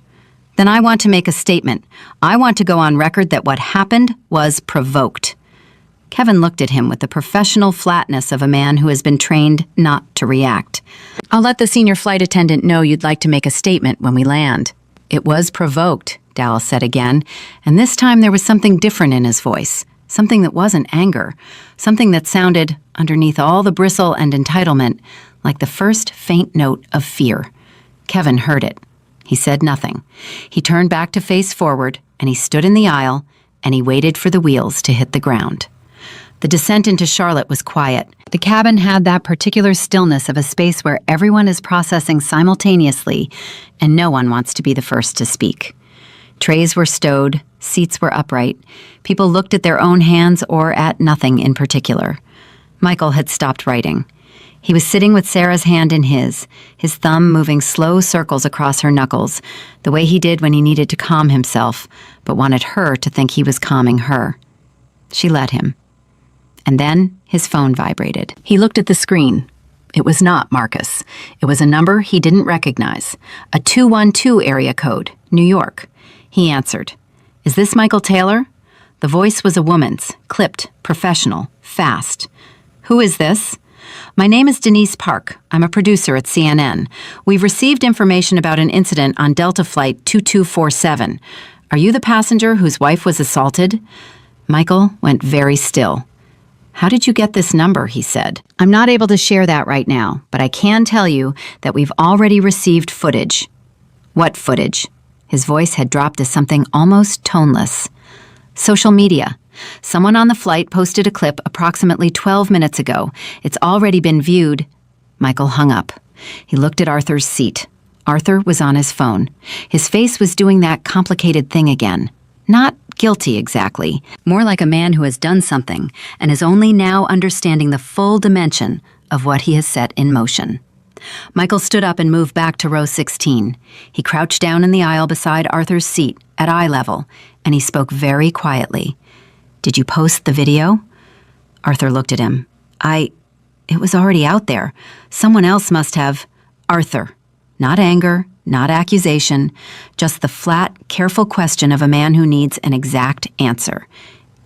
"Then I want to make a statement. I want to go on record that what happened was provoked." Kevin looked at him with the professional flatness of a man who has been trained not to react. "I'll let the senior flight attendant know you'd like to make a statement when we land." "It was provoked," Dowell said again, and this time there was something different in his voice, something that wasn't anger, something that sounded, underneath all the bristle and entitlement, like the first faint note of fear. Kevin heard it. He said nothing. He turned back to face forward, and he stood in the aisle, and he waited for the wheels to hit the ground. The descent into Charlotte was quiet. The cabin had that particular stillness of a space where everyone is processing simultaneously, and no one wants to be the first to speak. Trays were stowed, seats were upright. People looked at their own hands or at nothing in particular. Michael had stopped writing. He was sitting with Sarah's hand in his thumb moving slow circles across her knuckles, the way he did when he needed to calm himself, but wanted her to think he was calming her. She let him. And then his phone vibrated. He looked at the screen. It was not Marcus. It was a number he didn't recognize. A 212 area code, New York. He answered. "Is this Michael Taylor?" The voice was a woman's, clipped, professional, fast. "Who is this?" "My name is Denise Park. I'm a producer at CNN. We've received information about an incident on Delta Flight 2247. Are you the passenger whose wife was assaulted?" Michael went very still. "How did you get this number?" he said. "I'm not able to share that right now, but I can tell you that we've already received footage." "What footage?" His voice had dropped to something almost toneless. "Social media. Someone on the flight posted a clip approximately 12 minutes ago. It's already been viewed." Michael hung up. He looked at Arthur's seat. Arthur was on his phone. His face was doing that complicated thing again. Not guilty exactly, more like a man who has done something and is only now understanding the full dimension of what he has set in motion. Michael stood up and moved back to row 16. He crouched down in the aisle beside Arthur's seat at eye level, and he spoke very quietly. "Did you post the video?" Arthur looked at him. It was already out there. Someone else must have." "Arthur." Not anger, not accusation, just the flat, careful question of a man who needs an exact answer.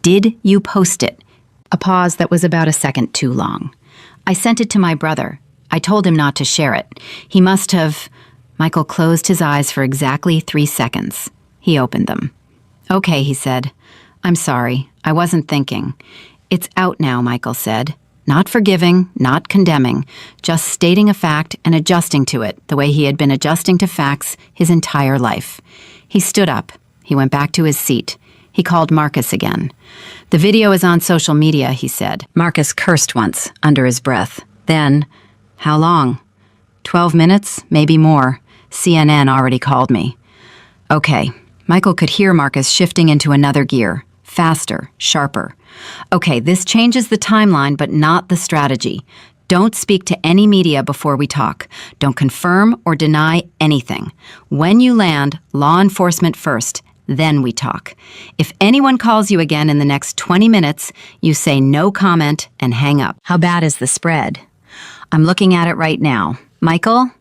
"Did you post it?" A pause that was about a second too long. "I sent it to my brother. I told him not to share it. He must have..." Michael closed his eyes for exactly 3 seconds. He opened them. "Okay," he said. "I'm sorry. I wasn't thinking." "It's out now," Michael said. Not forgiving, not condemning, just stating a fact and adjusting to it the way he had been adjusting to facts his entire life. He stood up. He went back to his seat. He called Marcus again. "The video is on social media," he said. Marcus cursed once, under his breath. Then, "How long?" 12 minutes, maybe more. CNN already called me. "Okay." Michael could hear Marcus shifting into another gear. Faster, sharper. "Okay, this changes the timeline, but not the strategy. Don't speak to any media before we talk. Don't confirm or deny anything. When you land, law enforcement first, then we talk. If anyone calls you again in the next 20 minutes, you say no comment and hang up." "How bad is the spread?" "I'm looking at it right now. Michael?"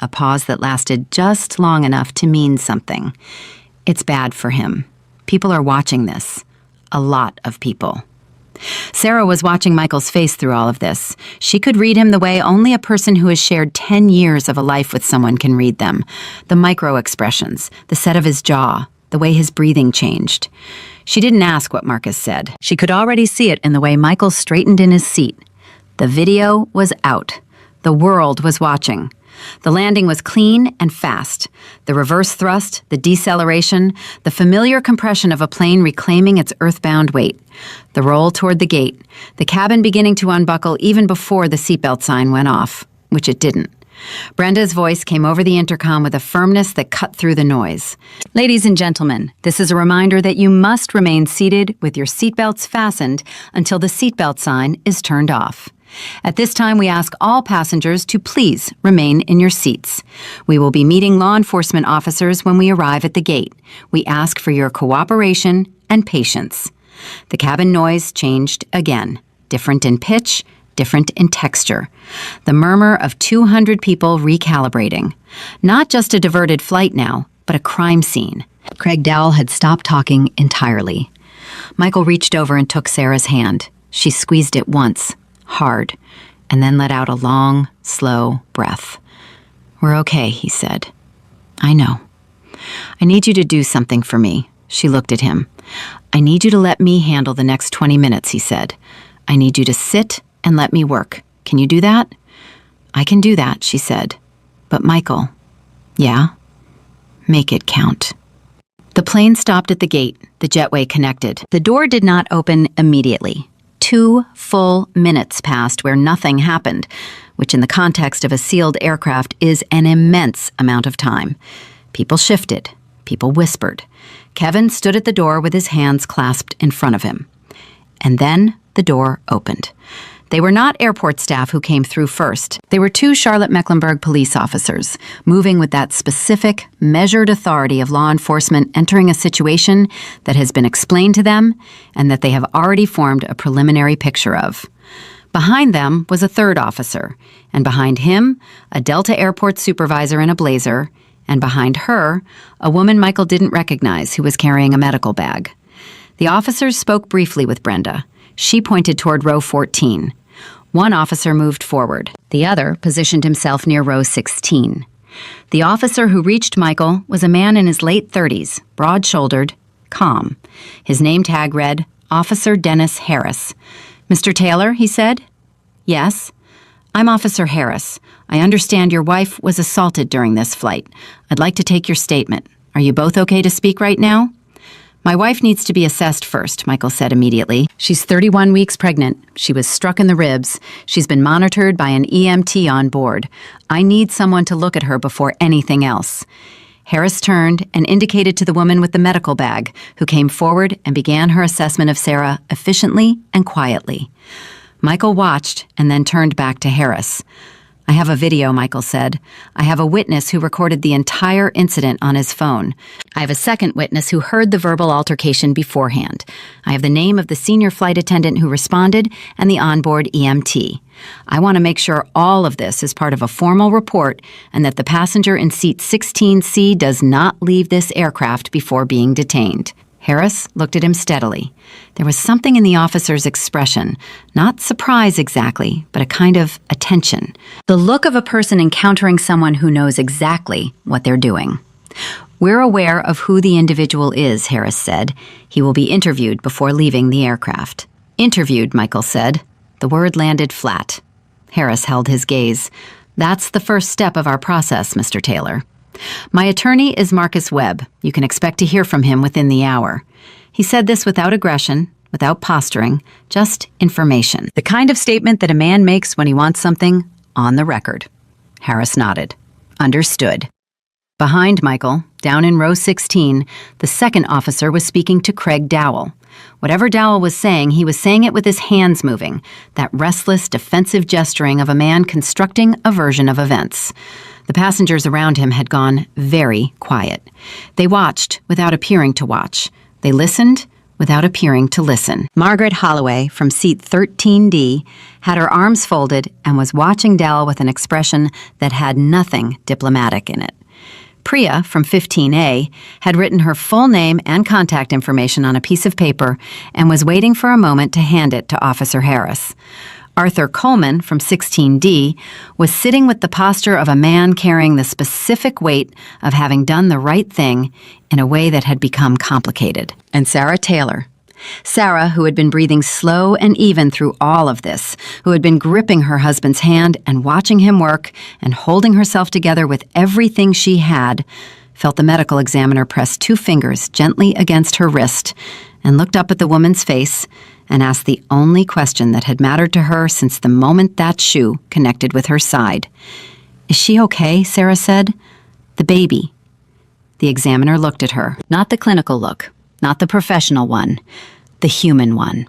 A pause that lasted just long enough to mean something. "It's bad for him. People are watching this. A lot of people." Sarah was watching Michael's face through all of this. She could read him the way only a person who has shared 10 years of a life with someone can read them. The micro-expressions, the set of his jaw, the way his breathing changed. She didn't ask what Marcus said. She could already see it in the way Michael straightened in his seat. The video was out. The world was watching. The landing was clean and fast. The reverse thrust, the deceleration, the familiar compression of a plane reclaiming its earthbound weight. The roll toward the gate, the cabin beginning to unbuckle even before the seatbelt sign went off, which it didn't. Brenda's voice came over the intercom with a firmness that cut through the noise. "Ladies and gentlemen, this is a reminder that you must remain seated with your seatbelts fastened until the seatbelt sign is turned off. At this time, we ask all passengers to please remain in your seats. We will be meeting law enforcement officers when we arrive at the gate. We ask for your cooperation and patience. The cabin noise changed again, different in pitch, different in texture. The murmur of 200 people recalibrating. Not just a diverted flight now, but a crime scene. Craig Dowell had stopped talking entirely. Michael reached over and took Sarah's hand. She squeezed it once, hard, and then let out a long, slow breath. "We're okay," he said. "I know. I need you to do something for me." She looked at him. "I need you to let me handle the next 20 minutes, he said. "I need you to sit and let me work. Can you do that?" "I can do that," she said. "But Michael." "Yeah?" "Make it count." The plane stopped at the gate. The jetway connected. The door did not open immediately. 2 full minutes passed where nothing happened, which in the context of a sealed aircraft is an immense amount of time. People shifted. People whispered. Kevin stood at the door with his hands clasped in front of him. And then the door opened. They were not airport staff who came through first. They were 2 Charlotte-Mecklenburg police officers, moving with that specific, measured authority of law enforcement entering a situation that has been explained to them and that they have already formed a preliminary picture of. Behind them was a 3rd officer, and behind him, a Delta Airport supervisor in a blazer, and behind her, a woman Michael didn't recognize who was carrying a medical bag. The officers spoke briefly with Brenda. She pointed toward row 14. One officer moved forward. The other positioned himself near row 16. The officer who reached Michael was a man in his late 30s, broad-shouldered, calm. His name tag read, Officer Dennis Harris. "Mr. Taylor," he said. "Yes." "I'm Officer Harris. I understand your wife was assaulted during this flight. I'd like to take your statement. Are you both okay to speak right now?" "My wife needs to be assessed first," Michael said immediately. "She's 31 weeks pregnant. She was struck in the ribs. She's been monitored by an EMT on board. I need someone to look at her before anything else." Harris turned and indicated to the woman with the medical bag, who came forward and began her assessment of Sarah efficiently and quietly. Michael watched and then turned back to Harris. "I have a video," Michael said. "I have a witness who recorded the entire incident on his phone. I have a second witness who heard the verbal altercation beforehand. I have the name of the senior flight attendant who responded and the onboard EMT. I want to make sure all of this is part of a formal report and that the passenger in seat 16C does not leave this aircraft before being detained." Harris looked at him steadily. There was something in the officer's expression, not surprise exactly, but a kind of attention. The look of a person encountering someone who knows exactly what they're doing. "We're aware of who the individual is," Harris said. "He will be interviewed before leaving the aircraft." "Interviewed," Michael said. The word landed flat. Harris held his gaze. "That's the first step of our process, Mr. Taylor. My attorney is Marcus Webb. You can expect to hear from him within the hour." He said this without aggression, without posturing, just information. The kind of statement that a man makes when he wants something on the record. Harris nodded. Understood. Behind Michael, down in row 16, the second officer was speaking to Craig Dowell. Whatever Dowell was saying, he was saying it with his hands moving, that restless, defensive gesturing of a man constructing a version of events. The passengers around him had gone very quiet. They watched without appearing to watch. They listened without appearing to listen. Margaret Holloway, from seat 13D, had her arms folded and was watching Dowell with an expression that had nothing diplomatic in it. Priya, from 15A, had written her full name and contact information on a piece of paper and was waiting for a moment to hand it to Officer Harris. Arthur Coleman, from 16D, was sitting with the posture of a man carrying the specific weight of having done the right thing in a way that had become complicated. And Sarah Taylor. Sarah, who had been breathing slow and even through all of this, who had been gripping her husband's hand and watching him work and holding herself together with everything she had, felt the medical examiner press 2 fingers gently against her wrist and looked up at the woman's face and asked the only question that had mattered to her since the moment that shoe connected with her side. "Is she okay?" Sarah said. "The baby." The examiner looked at her, not the clinical look, not the professional one, the human one.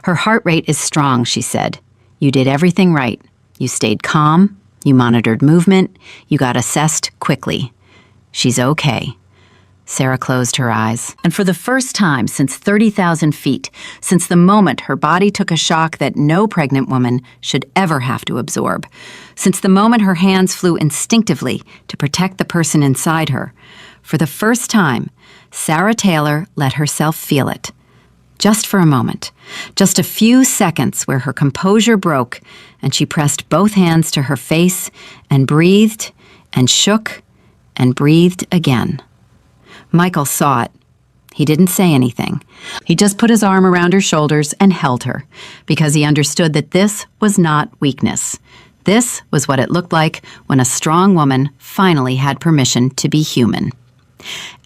"Her heart rate is strong," she said. You did everything right. You stayed calm, you monitored movement, you got assessed quickly. She's okay." Sarah closed her eyes, and for the first time since 30,000 feet, since the moment her body took a shock that no pregnant woman should ever have to absorb, since the moment her hands flew instinctively to protect the person inside her, for the first time, Sarah Taylor let herself feel it. Just for a moment, just a few seconds where her composure broke and she pressed both hands to her face and breathed and shook and breathed again. Michael saw it. He didn't say anything. He just put his arm around her shoulders and held her, because he understood that this was not weakness. This was what it looked like when a strong woman finally had permission to be human.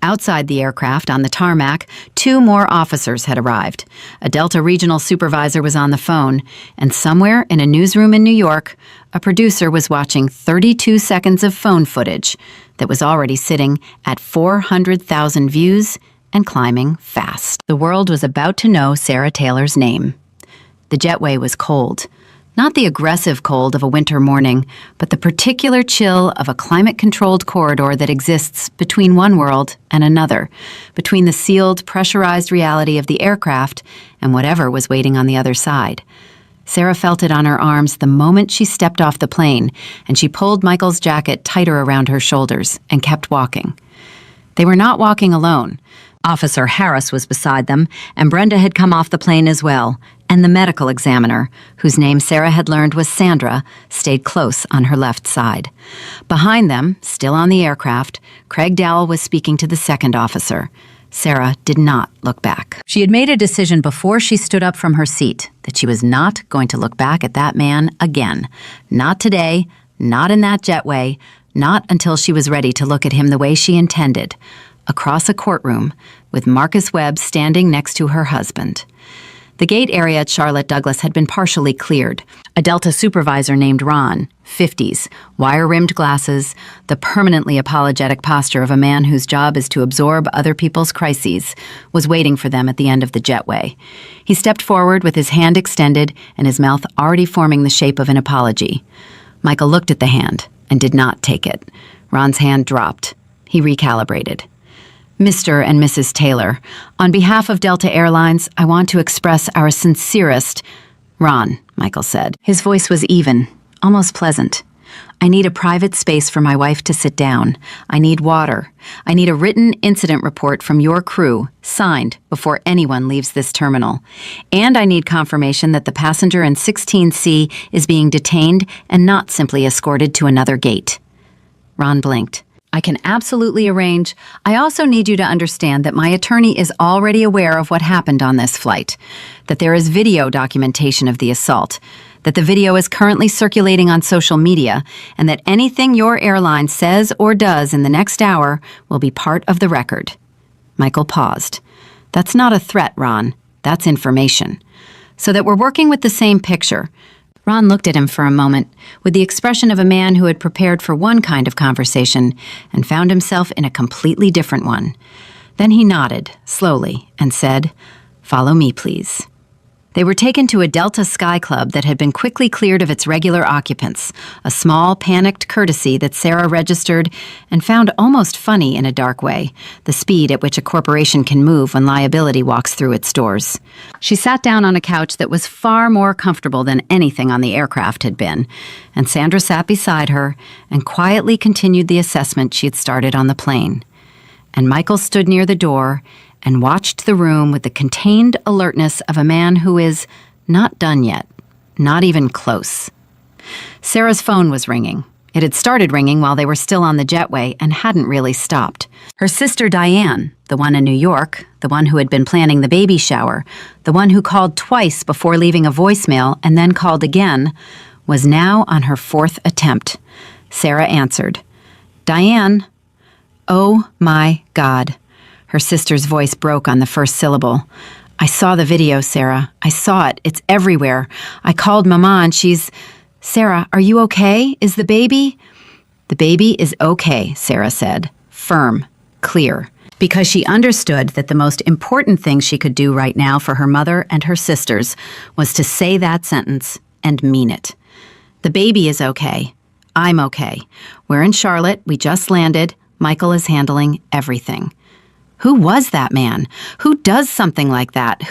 Outside the aircraft, on the tarmac, 2 more officers had arrived. A Delta regional supervisor was on the phone, and somewhere in a newsroom in New York, a producer was watching 32 seconds of phone footage that was already sitting at 400,000 views and climbing fast. The world was about to know Sarah Taylor's name. The jetway was cold. Not the aggressive cold of a winter morning, but the particular chill of a climate-controlled corridor that exists between one world and another, between the sealed, pressurized reality of the aircraft and whatever was waiting on the other side. Sarah felt it on her arms the moment she stepped off the plane, and she pulled Michael's jacket tighter around her shoulders and kept walking. They were not walking alone. Officer Harris was beside them, and Brenda had come off the plane as well, and the medical examiner, whose name Sarah had learned was Sandra, stayed close on her left side. Behind them, still on the aircraft, Craig Dowell was speaking to the second officer. Sarah did not look back. She had made a decision before she stood up from her seat that she was not going to look back at that man again. Not today, not in that jetway, not until she was ready to look at him the way she intended, across a courtroom with Marcus Webb standing next to her husband. The gate area at Charlotte Douglas had been partially cleared. A Delta supervisor named Ron, 50s, wire-rimmed glasses, the permanently apologetic posture of a man whose job is to absorb other people's crises, was waiting for them at the end of the jetway. He stepped forward with his hand extended and his mouth already forming the shape of an apology. Michael looked at the hand and did not take it. Ron's hand dropped. He recalibrated. "Mr. and Mrs. Taylor, on behalf of Delta Airlines, I want to express our sincerest—" "Ron," Michael said. His voice was even, almost pleasant. "I need a private space for my wife to sit down. I need water. I need a written incident report from your crew, signed before anyone leaves this terminal. And I need confirmation that the passenger in 16C is being detained and not simply escorted to another gate." Ron blinked. "I can absolutely arrange. I also need you to understand that my attorney is already aware of what happened on this flight, that there is video documentation of the assault, that the video is currently circulating on social media, and that anything your airline says or does in the next hour will be part of the record." Michael paused. "That's not a threat, Ron. That's information. So that we're working with the same picture." Ron looked at him for a moment, with the expression of a man who had prepared for one kind of conversation and found himself in a completely different one. Then he nodded, slowly, and said, "Follow me, please." They were taken to a Delta Sky Club that had been quickly cleared of its regular occupants, a small, panicked courtesy that Sarah registered and found almost funny in a dark way, the speed at which a corporation can move when liability walks through its doors. She sat down on a couch that was far more comfortable than anything on the aircraft had been, and Sandra sat beside her and quietly continued the assessment she had started on the plane. And Michael stood near the door and watched the room with the contained alertness of a man who is not done yet, not even close. Sarah's phone was ringing. It had started ringing while they were still on the jetway and hadn't really stopped. Her sister Diane, the one in New York, the one who had been planning the baby shower, the one who called twice before leaving a voicemail and then called again, was now on her 4th attempt. Sarah answered. "Diane." "Oh my God." Her sister's voice broke on the first syllable. "I saw the video, Sarah. I saw it. It's everywhere. I called Mama and she's—" "Sarah, are you okay? Is the baby—" "The baby is okay," Sarah said. Firm, clear. Because she understood that the most important thing she could do right now for her mother and her sisters was to say that sentence and mean it. The baby is okay. I'm okay. We're in Charlotte. We just landed. Michael is handling everything. Who was that man? Who does something like that?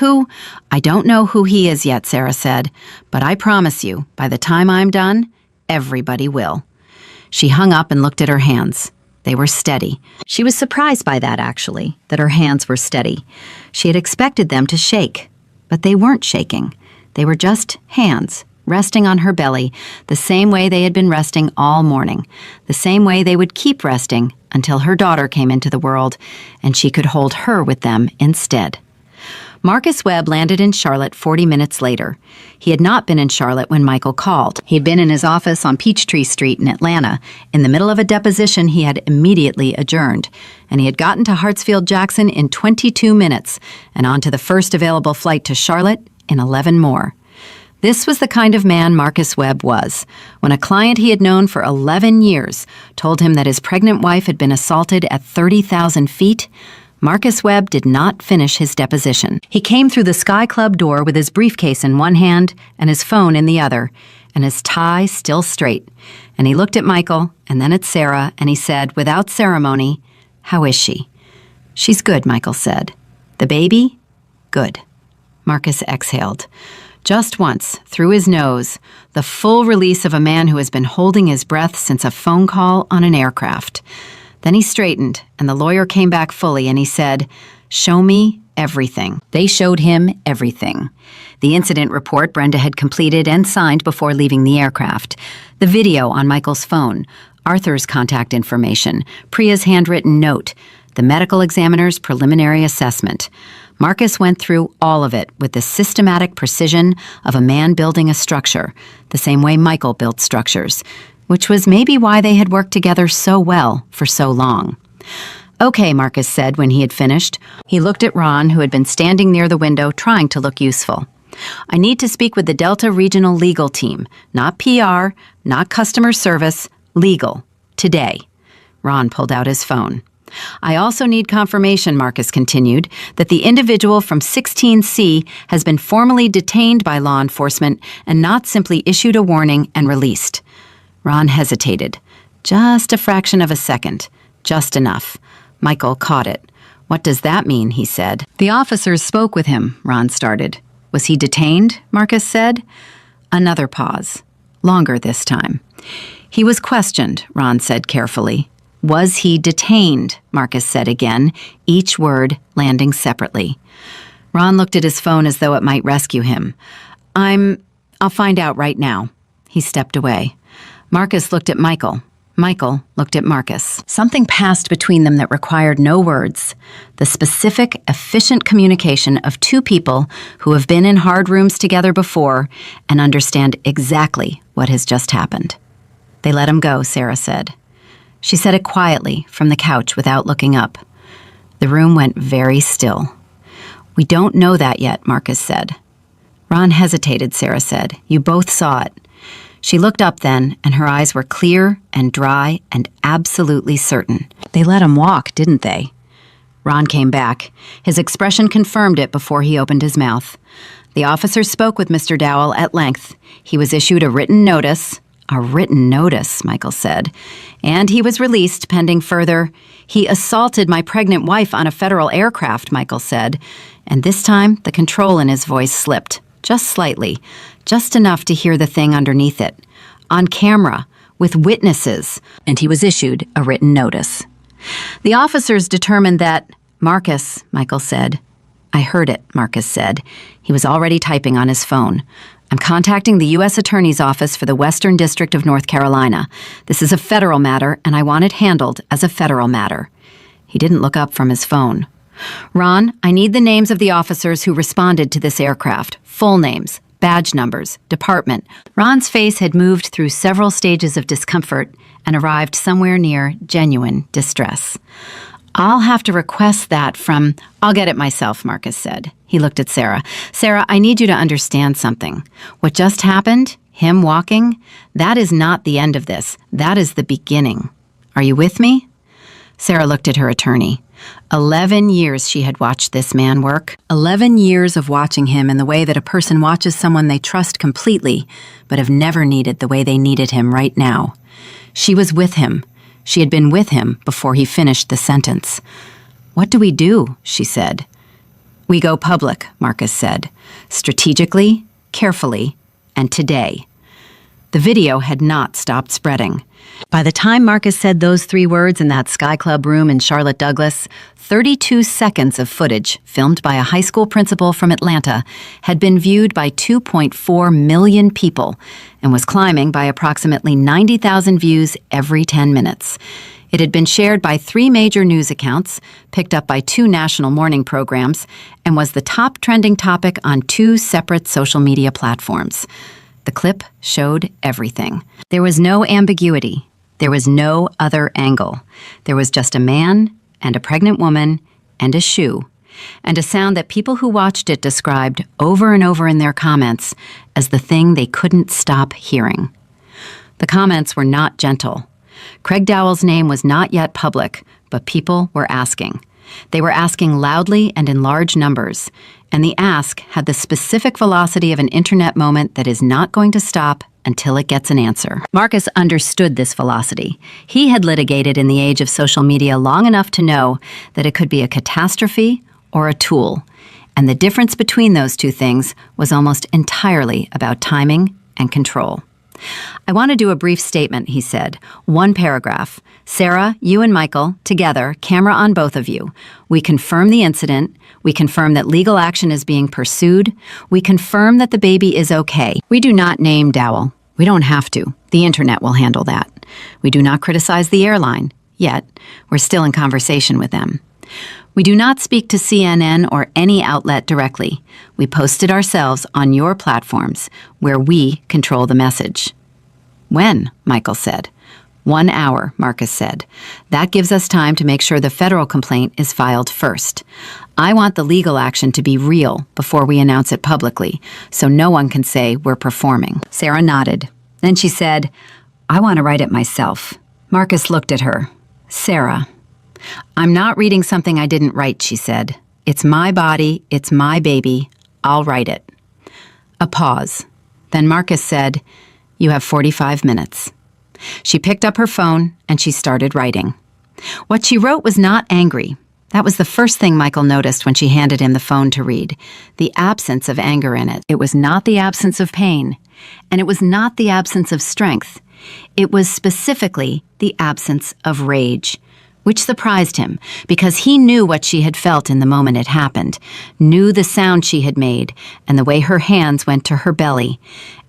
I don't know who he is yet, Sarah said, but I promise you, by the time I'm done, everybody will. She hung up and looked at her hands. They were steady. She was surprised by that, actually, that her hands were steady. She had expected them to shake, but they weren't shaking. They were just hands, resting on her belly, the same way they had been resting all morning, the same way they would keep resting until her daughter came into the world and she could hold her with them instead. Marcus Webb landed in Charlotte 40 minutes later. He had not been in Charlotte when Michael called. He had been in his office on Peachtree Street in Atlanta. In the middle of a deposition he had immediately adjourned, and he had gotten to Hartsfield-Jackson in 22 minutes and onto the first available flight to Charlotte in 11 more. This was the kind of man Marcus Webb was. When a client he had known for 11 years told him that his pregnant wife had been assaulted at 30,000 feet, Marcus Webb did not finish his deposition. He came through the Sky Club door with his briefcase in one hand and his phone in the other, and his tie still straight. And he looked at Michael and then at Sarah, and he said, without ceremony, "How is she?" "She's good," Michael said. "The baby?" "Good." Marcus exhaled. Just once, through his nose, the full release of a man who has been holding his breath since a phone call on an aircraft. Then he straightened, and the lawyer came back fully, and he said, "Show me everything." They showed him everything. The incident report Brenda had completed and signed before leaving the aircraft, the video on Michael's phone, Arthur's contact information, Priya's handwritten note, the medical examiner's preliminary assessment. Marcus went through all of it with the systematic precision of a man building a structure, the same way Michael built structures, which was maybe why they had worked together so well for so long. "Okay," Marcus said when he had finished. He looked at Ron, who had been standing near the window trying to look useful. "I need to speak with the Delta Regional Legal Team, not PR, not customer service, legal, today." Ron pulled out his phone. "I also need confirmation," Marcus continued, "that the individual from 16C has been formally detained by law enforcement and not simply issued a warning and released." Ron hesitated. Just a fraction of a second. Just enough. Michael caught it. "What does that mean?" he said. "The officers spoke with him," Ron started. "Was he detained?" Marcus said. Another pause. Longer this time. "He was questioned," Ron said carefully. "Was he detained?" Marcus said again, each word landing separately. Ron looked at his phone as though it might rescue him. I'll find out right now." He stepped away. Marcus looked at Michael. Michael looked at Marcus. Something passed between them that required no words. The specific, efficient communication of two people who have been in hard rooms together before and understand exactly what has just happened. "They let him go," Sarah said. She said it quietly from the couch without looking up. The room went very still. "We don't know that yet," Marcus said. "Ron hesitated," Sarah said. "You both saw it." She looked up then, and her eyes were clear and dry and absolutely certain. "They let him walk, didn't they?" Ron came back. His expression confirmed it before he opened his mouth. "The officer spoke with Mr. Dowell at length. He was issued a written notice." "A written notice," Michael said. "And he was released pending further." "He assaulted my pregnant wife on a federal aircraft," Michael said. And this time, the control in his voice slipped, just slightly, just enough to hear the thing underneath it. "On camera, with witnesses." And he was issued a written notice. The officers determined that, "Marcus," Michael said. "I heard it," Marcus said. He was already typing on his phone. "I'm contacting the U.S. Attorney's Office for the Western District of North Carolina. This is a federal matter, and I want it handled as a federal matter." He didn't look up from his phone. "Ron, I need the names of the officers who responded to this aircraft. Full names, badge numbers, department." Ron's face had moved through several stages of discomfort and arrived somewhere near genuine distress. "I'll have to request that from—" "I'll get it myself," Marcus said. He looked at Sarah. "Sarah, I need you to understand something. What just happened, him walking, that is not the end of this. That is the beginning. Are you with me?" Sarah looked at her attorney. 11 years she had watched this man work. 11 years of watching him in the way that a person watches someone they trust completely, but have never needed the way they needed him right now. She was with him. She had been with him before he finished the sentence. "What do we do?" she said. "We go public," Marcus said. "Strategically, carefully, and today." The video had not stopped spreading. By the time Marcus said those 3 words in that Sky Club room in Charlotte Douglas, 32 seconds of footage, filmed by a high school principal from Atlanta, had been viewed by 2.4 million people and was climbing by approximately 90,000 views every 10 minutes. It had been shared by 3 major news accounts, picked up by 2 national morning programs, and was the top trending topic on 2 separate social media platforms. The clip showed everything. There was no ambiguity. There was no other angle. There was just a man and a pregnant woman and a shoe, and a sound that people who watched it described over and over in their comments as the thing they couldn't stop hearing. The comments were not gentle. Craig Dowell's name was not yet public, but people were asking. They were asking loudly and in large numbers, and the ask had the specific velocity of an internet moment that is not going to stop until it gets an answer. Marcus understood this velocity. He had litigated in the age of social media long enough to know that it could be a catastrophe or a tool, and the difference between those 2 things was almost entirely about timing and control. "I want to do a brief statement," he said. 1 paragraph. "Sarah, you and Michael, together, camera on both of you. We confirm the incident. We confirm that legal action is being pursued. We confirm that the baby is okay. We do not name Dowell. We don't have to. The internet will handle that. We do not criticize the airline. Yet. We're still in conversation with them. We do not speak to CNN or any outlet directly. We post it ourselves on your platforms, where we control the message." "When?" Michael said. 1 hour, Marcus said. "That gives us time to make sure the federal complaint is filed first. I want the legal action to be real before we announce it publicly, so no one can say we're performing." Sarah nodded. Then she said, "I want to write it myself." Marcus looked at her. "Sarah, I'm not reading something I didn't write," she said. "It's my body, it's my baby. I'll write it." A pause. Then Marcus said, "You have 45 minutes." She picked up her phone and she started writing. What she wrote was not angry. That was the first thing Michael noticed when she handed him the phone to read, the absence of anger in it. It was not the absence of pain, and it was not the absence of strength. It was specifically the absence of rage, which surprised him because he knew what she had felt in the moment it happened, knew the sound she had made and the way her hands went to her belly,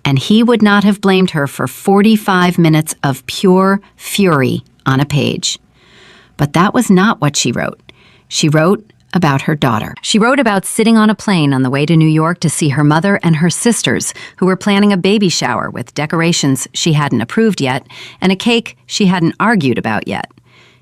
and he would not have blamed her for 45 minutes of pure fury on a page. But that was not what she wrote. She wrote about her daughter. She wrote about sitting on a plane on the way to New York to see her mother and her sisters, who were planning a baby shower with decorations she hadn't approved yet and a cake she hadn't argued about yet,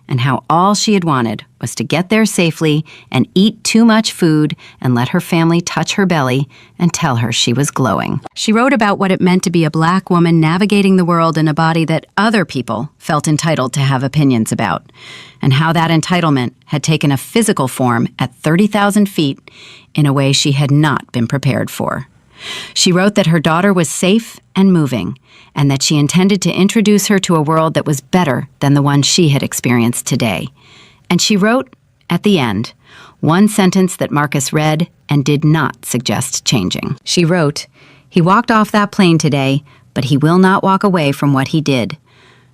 and how all she had wanted was to get there safely and eat too much food and let her family touch her belly and tell her she was glowing. She wrote about what it meant to be a Black woman navigating the world in a body that other people felt entitled to have opinions about, and how that entitlement had taken a physical form at 30,000 feet in a way she had not been prepared for. She wrote that her daughter was safe and moving, and that she intended to introduce her to a world that was better than the one she had experienced today. And she wrote, at the end, one sentence that Marcus read and did not suggest changing. She wrote, "He walked off that plane today, but he will not walk away from what he did."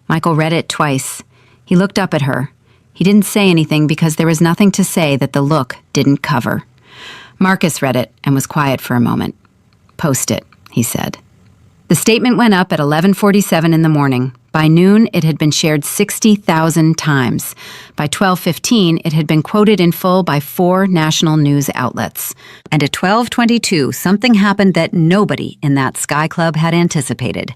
Michael read it twice. He looked up at her. He didn't say anything because there was nothing to say that the look didn't cover. Marcus read it and was quiet for a moment. "Post it," he said. The statement went up at 11:47 in the morning. By noon, it had been shared 60,000 times. By 12:15, it had been quoted in full by 4 national news outlets. And at 12:22, something happened that nobody in that Sky Club had anticipated.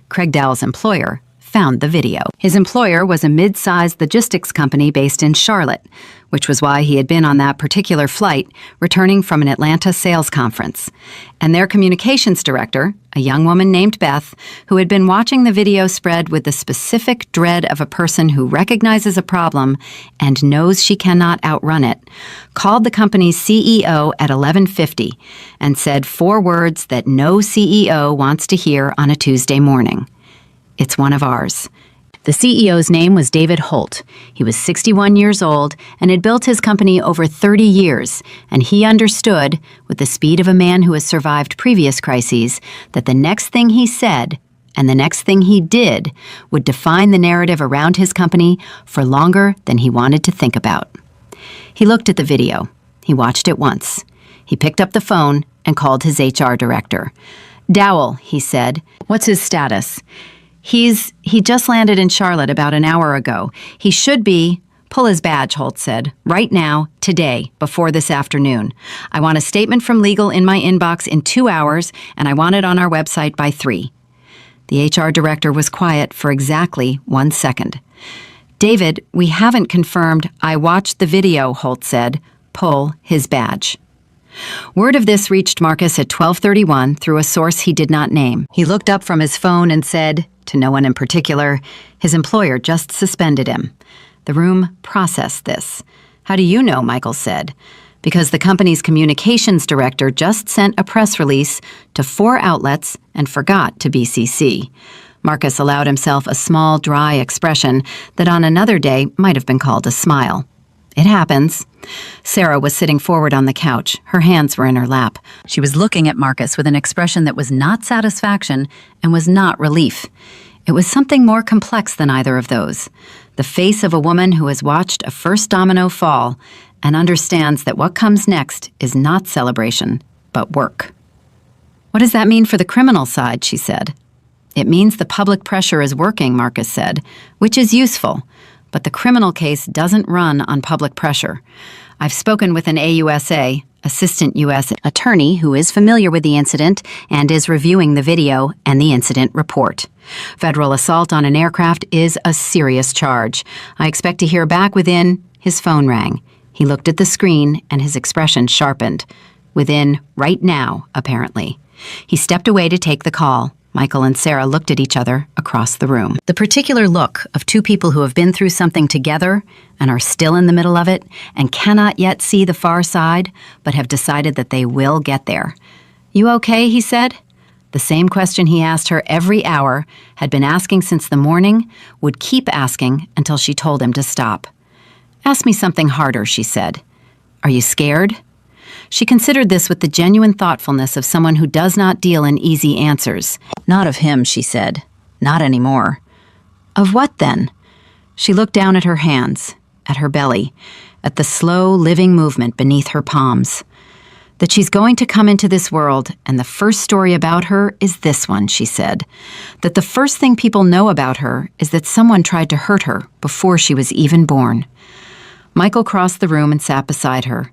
Craig Dowell's employer found the video. His employer was a mid-sized logistics company based in Charlotte, which was why he had been on that particular flight, returning from an Atlanta sales conference. And their communications director, a young woman named Beth, who had been watching the video spread with the specific dread of a person who recognizes a problem and knows she cannot outrun it, called the company's CEO at 11:50 and said 4 words that no CEO wants to hear on a Tuesday morning. It's one of ours. The CEO's name was David Holt. He was 61 years old and had built his company over 30 years, and he understood, with the speed of a man who has survived previous crises, that the next thing he said and the next thing he did would define the narrative around his company for longer than he wanted to think about. He looked at the video. He watched it once. He picked up the phone and called his HR director. "Dowell," he said. "What's his status?" He just landed in Charlotte about an hour ago. He should be..." "Pull his badge," Holt said. "Right now, today, before this afternoon. I want a statement from legal in my inbox in 2 hours, and I want it on our website by 3. The HR director was quiet for exactly 1 second. "David, we haven't confirmed. I watched the video," Holt said. "Pull his badge." Word of this reached Marcus at 12:31 through a source he did not name. He looked up from his phone and said, to no one in particular, his employer just suspended him. The room processed this. "How do you know?" Michael said. "Because the company's communications director just sent a press release to 4 outlets and forgot to BCC. Marcus allowed himself a small, dry expression that on another day might have been called a smile. "It happens." Sarah was sitting forward on the couch. Her hands were in her lap. She was looking at Marcus with an expression that was not satisfaction and was not relief. It was something more complex than either of those. The face of a woman who has watched a first domino fall and understands that what comes next is not celebration, but work. "What does that mean for the criminal side?" she said. "It means the public pressure is working," Marcus said, "which is useful. But the criminal case doesn't run on public pressure. I've spoken with an AUSA, Assistant U.S. Attorney, who is familiar with the incident and is reviewing the video and the incident report. Federal assault on an aircraft is a serious charge. I expect to hear back within..." His phone rang. He looked at the screen and his expression sharpened. Within right now, apparently. He stepped away to take the call. Michael and Sarah looked at each other across the room. The particular look of 2 people who have been through something together and are still in the middle of it and cannot yet see the far side, but have decided that they will get there. "You okay?" he said. The same question he asked her every hour, had been asking since the morning, would keep asking until she told him to stop. "Ask me something harder," she said. "Are you scared?" She considered this with the genuine thoughtfulness of someone who does not deal in easy answers. "Not of him," she said. "Not anymore." "Of what, then?" She looked down at her hands, at her belly, at the slow, living movement beneath her palms. "That she's going to come into this world, and the first story about her is this one," she said. "That the first thing people know about her is that someone tried to hurt her before she was even born." Michael crossed the room and sat beside her.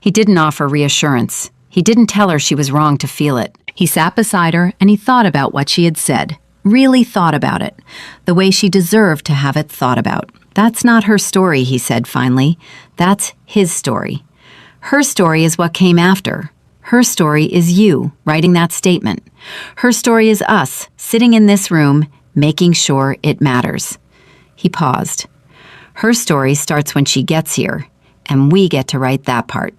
He didn't offer reassurance. He didn't tell her she was wrong to feel it. He sat beside her and he thought about what she had said. Really thought about it. The way she deserved to have it thought about. "That's not her story," he said finally. "That's his story. Her story is what came after. Her story is you writing that statement. Her story is us sitting in this room making sure it matters." He paused. "Her story starts when she gets here, and we get to write that part."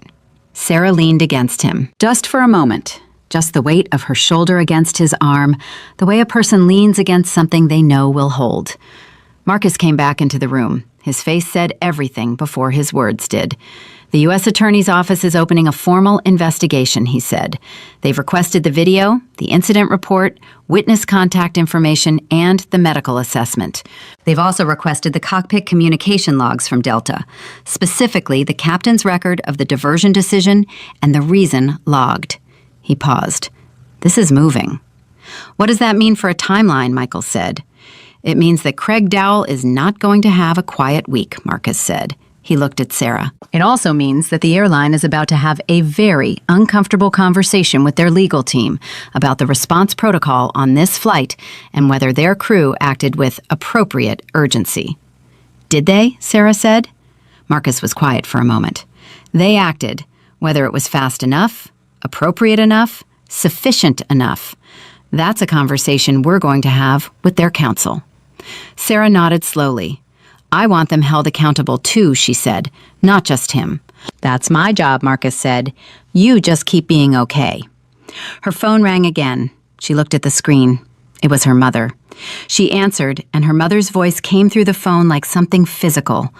Sarah leaned against him, just for a moment, just the weight of her shoulder against his arm, the way a person leans against something they know will hold. Marcus came back into the room. His face said everything before his words did. "The U.S. Attorney's Office is opening a formal investigation," he said. "They've requested the video, the incident report, witness contact information, and the medical assessment. They've also requested the cockpit communication logs from Delta, specifically the captain's record of the diversion decision and the reason logged." He paused. "This is moving." "What does that mean for a timeline?" Michael said. "It means that Craig Dowell is not going to have a quiet week," Marcus said. He looked at Sarah. It also means that the airline is about to have a very uncomfortable conversation with their legal team about the response protocol on this flight and whether their crew acted with appropriate urgency. Did they? Sarah said. Marcus was quiet for a moment. They acted, whether it was fast enough, appropriate enough, sufficient enough. That's a conversation we're going to have with their counsel. Sarah nodded slowly. I want them held accountable too, she said, not just him. That's my job, Marcus said. You just keep being okay. Her phone rang again. She looked at the screen. It was her mother. She answered, and her mother's voice came through the phone like something physical,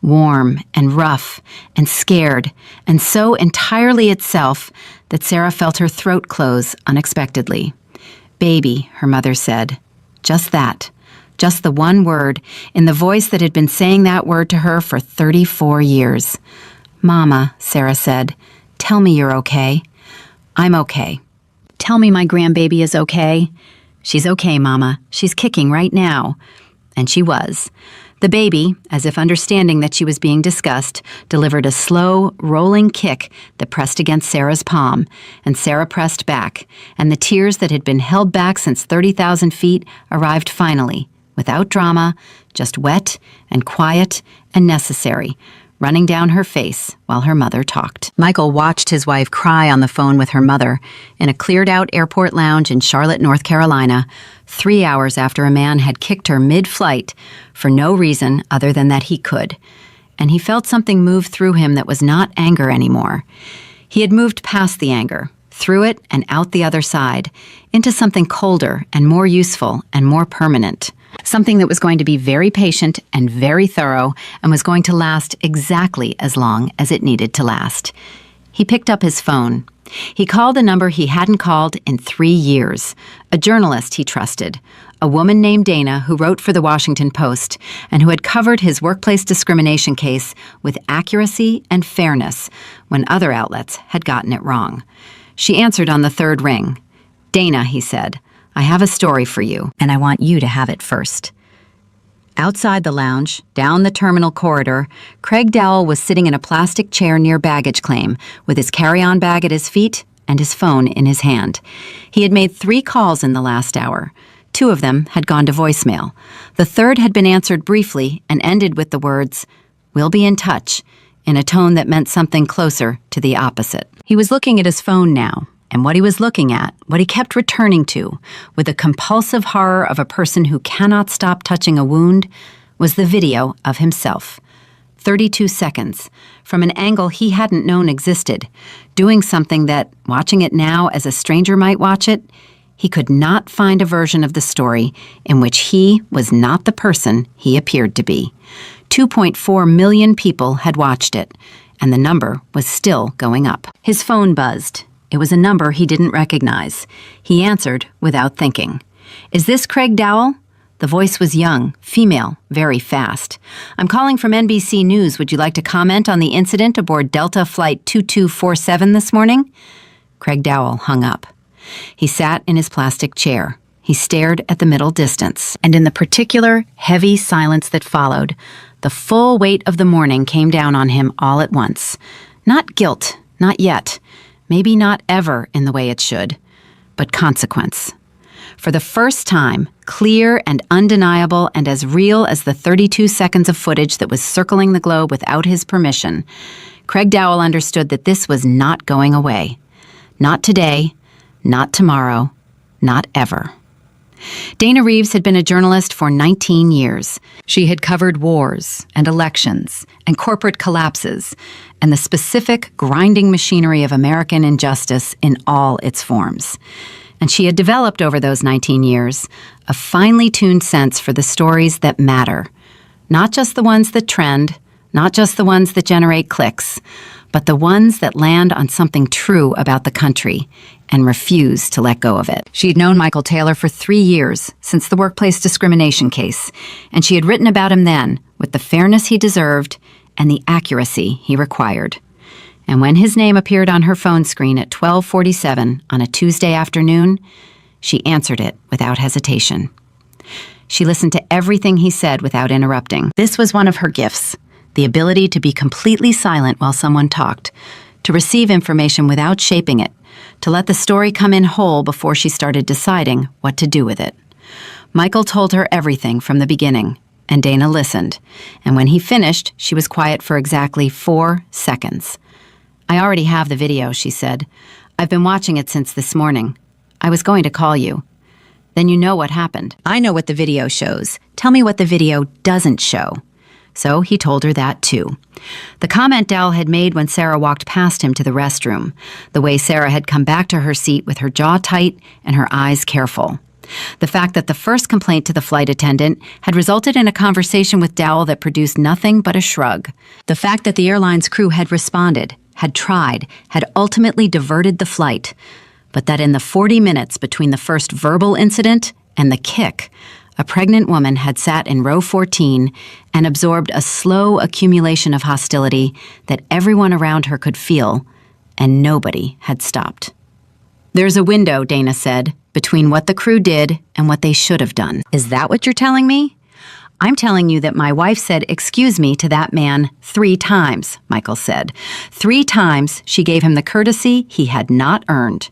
warm and rough and scared, and so entirely itself that Sarah felt her throat close unexpectedly. Baby, her mother said. Just that. Just the one word, in the voice that had been saying that word to her for 34 years. Mama, Sarah said, tell me you're okay. I'm okay. Tell me my grandbaby is okay. She's okay, Mama. She's kicking right now. And she was. The baby, as if understanding that she was being discussed, delivered a slow, rolling kick that pressed against Sarah's palm, and Sarah pressed back, and the tears that had been held back since 30,000 feet arrived finally, without drama, just wet and quiet and necessary, running down her face while her mother talked. Michael watched his wife cry on the phone with her mother in a cleared-out airport lounge in Charlotte, North Carolina, 3 hours after a man had kicked her mid-flight for no reason other than that he could. And he felt something move through him that was not anger anymore. He had moved past the anger, through it and out the other side, into something colder and more useful and more permanent. Something that was going to be very patient and very thorough and was going to last exactly as long as it needed to last. He picked up his phone. He called a number he hadn't called in 3 years, a journalist he trusted, a woman named Dana who wrote for the Washington Post and who had covered his workplace discrimination case with accuracy and fairness when other outlets had gotten it wrong. She answered on the third ring. Dana, he said, I have a story for you, and I want you to have it first. Outside the lounge, down the terminal corridor, Craig Dowell was sitting in a plastic chair near baggage claim, with his carry-on bag at his feet and his phone in his hand. He had made 3 calls in the last hour. 2 of them had gone to voicemail. The third had been answered briefly and ended with the words, "We'll be in touch," in a tone that meant something closer to the opposite. He was looking at his phone now. And what he was looking at, what he kept returning to, with the compulsive horror of a person who cannot stop touching a wound, was the video of himself. 32 seconds, from an angle he hadn't known existed, doing something that, watching it now as a stranger might watch it, he could not find a version of the story in which he was not the person he appeared to be. 2.4 million people had watched it, and the number was still going up. His phone buzzed. It was a number he didn't recognize. He answered without thinking. Is this Craig Dowell? The voice was young, female, very fast. I'm calling from NBC News. Would you like to comment on the incident aboard Delta Flight 2247 this morning? Craig Dowell hung up. He sat in his plastic chair. He stared at the middle distance. And in the particular, heavy silence that followed, the full weight of the morning came down on him all at once. Not guilt, not yet. Maybe not ever in the way it should, but consequence. For the first time, clear and undeniable and as real as the 32 seconds of footage that was circling the globe without his permission, Craig Dowell understood that this was not going away. Not today, not tomorrow, not ever. Dana Reeves had been a journalist for 19 years. She had covered wars and elections and corporate collapses and the specific grinding machinery of American injustice in all its forms. And she had developed over those 19 years a finely tuned sense for the stories that matter. Not just the ones that trend, not just the ones that generate clicks, but the ones that land on something true about the country and refuse to let go of it. She had known Michael Taylor for 3 years, since the workplace discrimination case, and she had written about him then with the fairness he deserved and the accuracy he required. And when his name appeared on her phone screen at 12:47 on a Tuesday afternoon, she answered it without hesitation. She listened to everything he said without interrupting. This was one of her gifts, the ability to be completely silent while someone talked, to receive information without shaping it, to let the story come in whole before she started deciding what to do with it. Michael told her everything from the beginning, and Dana listened, and when he finished, she was quiet for exactly 4 seconds. "I already have the video," she said. "I've been watching it since this morning. I was going to call you." "Then you know what happened." "I know what the video shows. Tell me what the video doesn't show." So he told her that too. The comment Dal had made when Sarah walked past him to the restroom, the way Sarah had come back to her seat with her jaw tight and her eyes careful. The fact that the first complaint to the flight attendant had resulted in a conversation with Dowell that produced nothing but a shrug. The fact that the airline's crew had responded, had tried, had ultimately diverted the flight. But that in the 40 minutes between the first verbal incident and the kick, a pregnant woman had sat in row 14 and absorbed a slow accumulation of hostility that everyone around her could feel, and nobody had stopped. "There's a window," Dana said, "between what the crew did and what they should have done." "Is that what you're telling me?" "I'm telling you that my wife said, 'Excuse me,' to that man 3 times, Michael said. 3 times she gave him the courtesy he had not earned.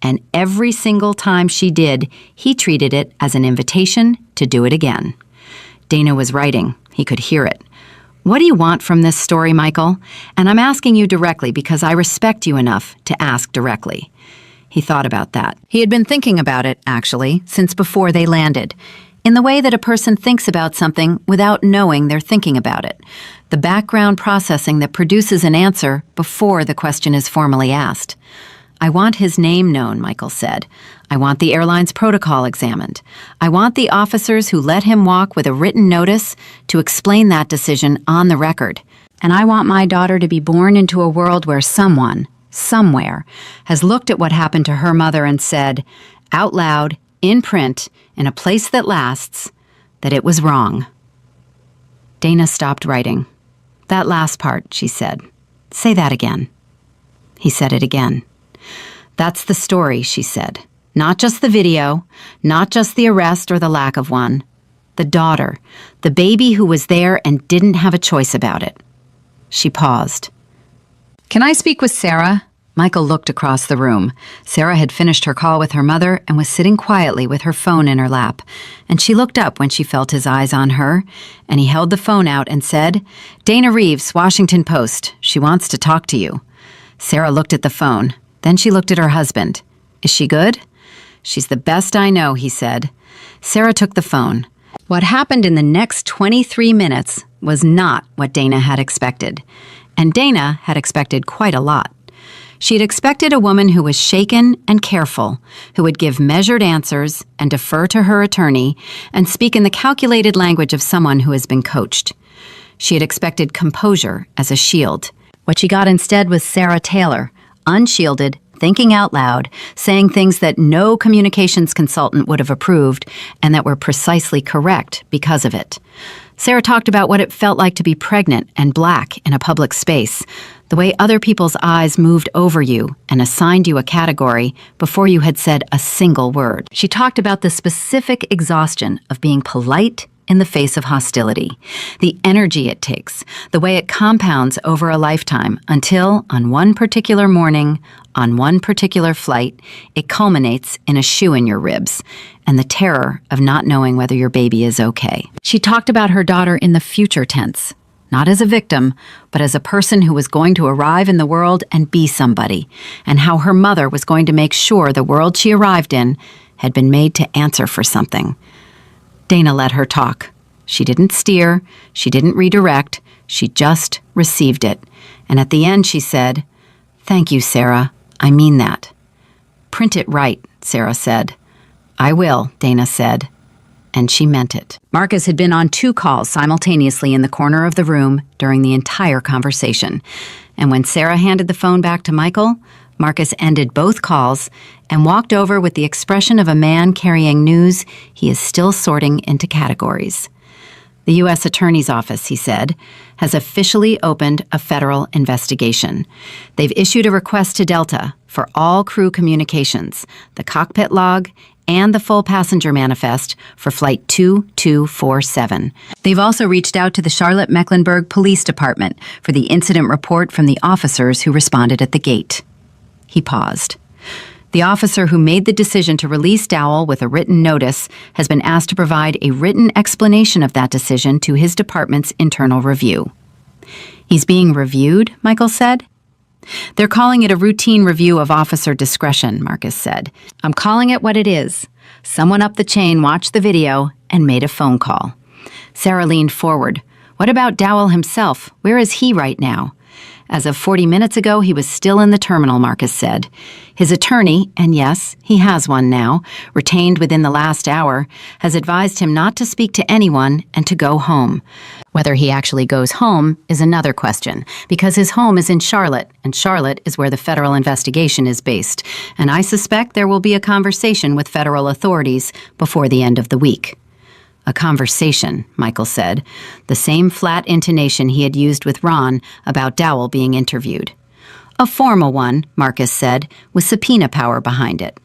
And every single time she did, he treated it as an invitation to do it again." Dana was writing. He could hear it. "What do you want from this story, Michael? And I'm asking you directly because I respect you enough to ask directly." He thought about that. He had been thinking about it, actually, since before they landed. In the way that a person thinks about something without knowing they're thinking about it. The background processing that produces an answer before the question is formally asked. "I want his name known," Michael said. "I want the airline's protocol examined. I want the officers who let him walk with a written notice to explain that decision on the record. And I want my daughter to be born into a world where someone, somewhere, has looked at what happened to her mother and said, out loud, in print, in a place that lasts, that it was wrong." Dana stopped writing. "That last part," she said. "Say that again." He said it again. "That's the story," she said. "Not just the video, not just the arrest or the lack of one. The daughter, the baby who was there and didn't have a choice about it." She paused. "Can I speak with Sarah?" Michael looked across the room. Sarah had finished her call with her mother and was sitting quietly with her phone in her lap, and she looked up when she felt his eyes on her, and he held the phone out and said, "Dana Reeves, Washington Post. She wants to talk to you." Sarah looked at the phone. Then she looked at her husband. "Is she good?" "She's the best I know," he said. Sarah took the phone. What happened in the next 23 minutes was not what Dana had expected, and Dana had expected quite a lot. She had expected a woman who was shaken and careful, who would give measured answers and defer to her attorney and speak in the calculated language of someone who has been coached. She had expected composure as a shield. What she got instead was Sarah Taylor, unshielded, thinking out loud, saying things that no communications consultant would have approved and that were precisely correct because of it. Sarah talked about what it felt like to be pregnant and black in a public space, the way other people's eyes moved over you and assigned you a category before you had said a single word. She talked about the specific exhaustion of being polite in the face of hostility, the energy it takes, the way it compounds over a lifetime until, on one particular morning, on one particular flight, it culminates in a shoe in your ribs, and the terror of not knowing whether your baby is okay. She talked about her daughter in the future tense, not as a victim, but as a person who was going to arrive in the world and be somebody, and how her mother was going to make sure the world she arrived in had been made to answer for something. Dana let her talk. She didn't steer, she didn't redirect, she just received it. And at the end she said, "Thank you, Sarah. I mean that." "Print it right," Sarah said. "I will," Dana said. And she meant it. Marcus had been on 2 calls simultaneously in the corner of the room during the entire conversation. And when Sarah handed the phone back to Michael, Marcus ended both calls and walked over with the expression of a man carrying news he is still sorting into categories. "The U.S. Attorney's Office," he said, "has officially opened a federal investigation. They've issued a request to Delta for all crew communications, the cockpit log, and the full passenger manifest for Flight 2247. They've also reached out to the Charlotte-Mecklenburg Police Department for the incident report from the officers who responded at the gate. He paused. The officer who made the decision to release Dowell with a written notice has been asked to provide a written explanation of that decision to his department's internal review. He's being reviewed, Michael said. They're calling it a routine review of officer discretion, Marcus said. I'm calling it what it is. Someone up the chain watched the video and made a phone call. Sarah leaned forward. What about Dowell himself? Where is he right now? As of 40 minutes ago, he was still in the terminal, Marcus said. His attorney, and yes, he has one now, retained within the last hour, has advised him not to speak to anyone and to go home. Whether he actually goes home is another question, because his home is in Charlotte, and Charlotte is where the federal investigation is based, and I suspect there will be a conversation with federal authorities before the end of the week. A conversation, Michael said, the same flat intonation he had used with Ron about Dowell being interviewed. A formal one, Marcus said, with subpoena power behind it.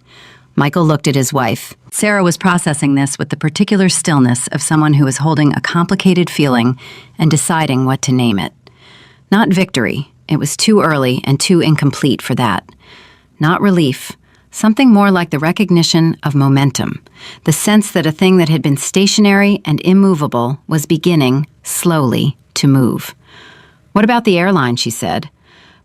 Michael looked at his wife. Sarah was processing this with the particular stillness of someone who is holding a complicated feeling and deciding what to name it. Not victory. It was too early and too incomplete for that. Not relief. Something more like the recognition of momentum, the sense that a thing that had been stationary and immovable was beginning, slowly, to move. What about the airline, she said.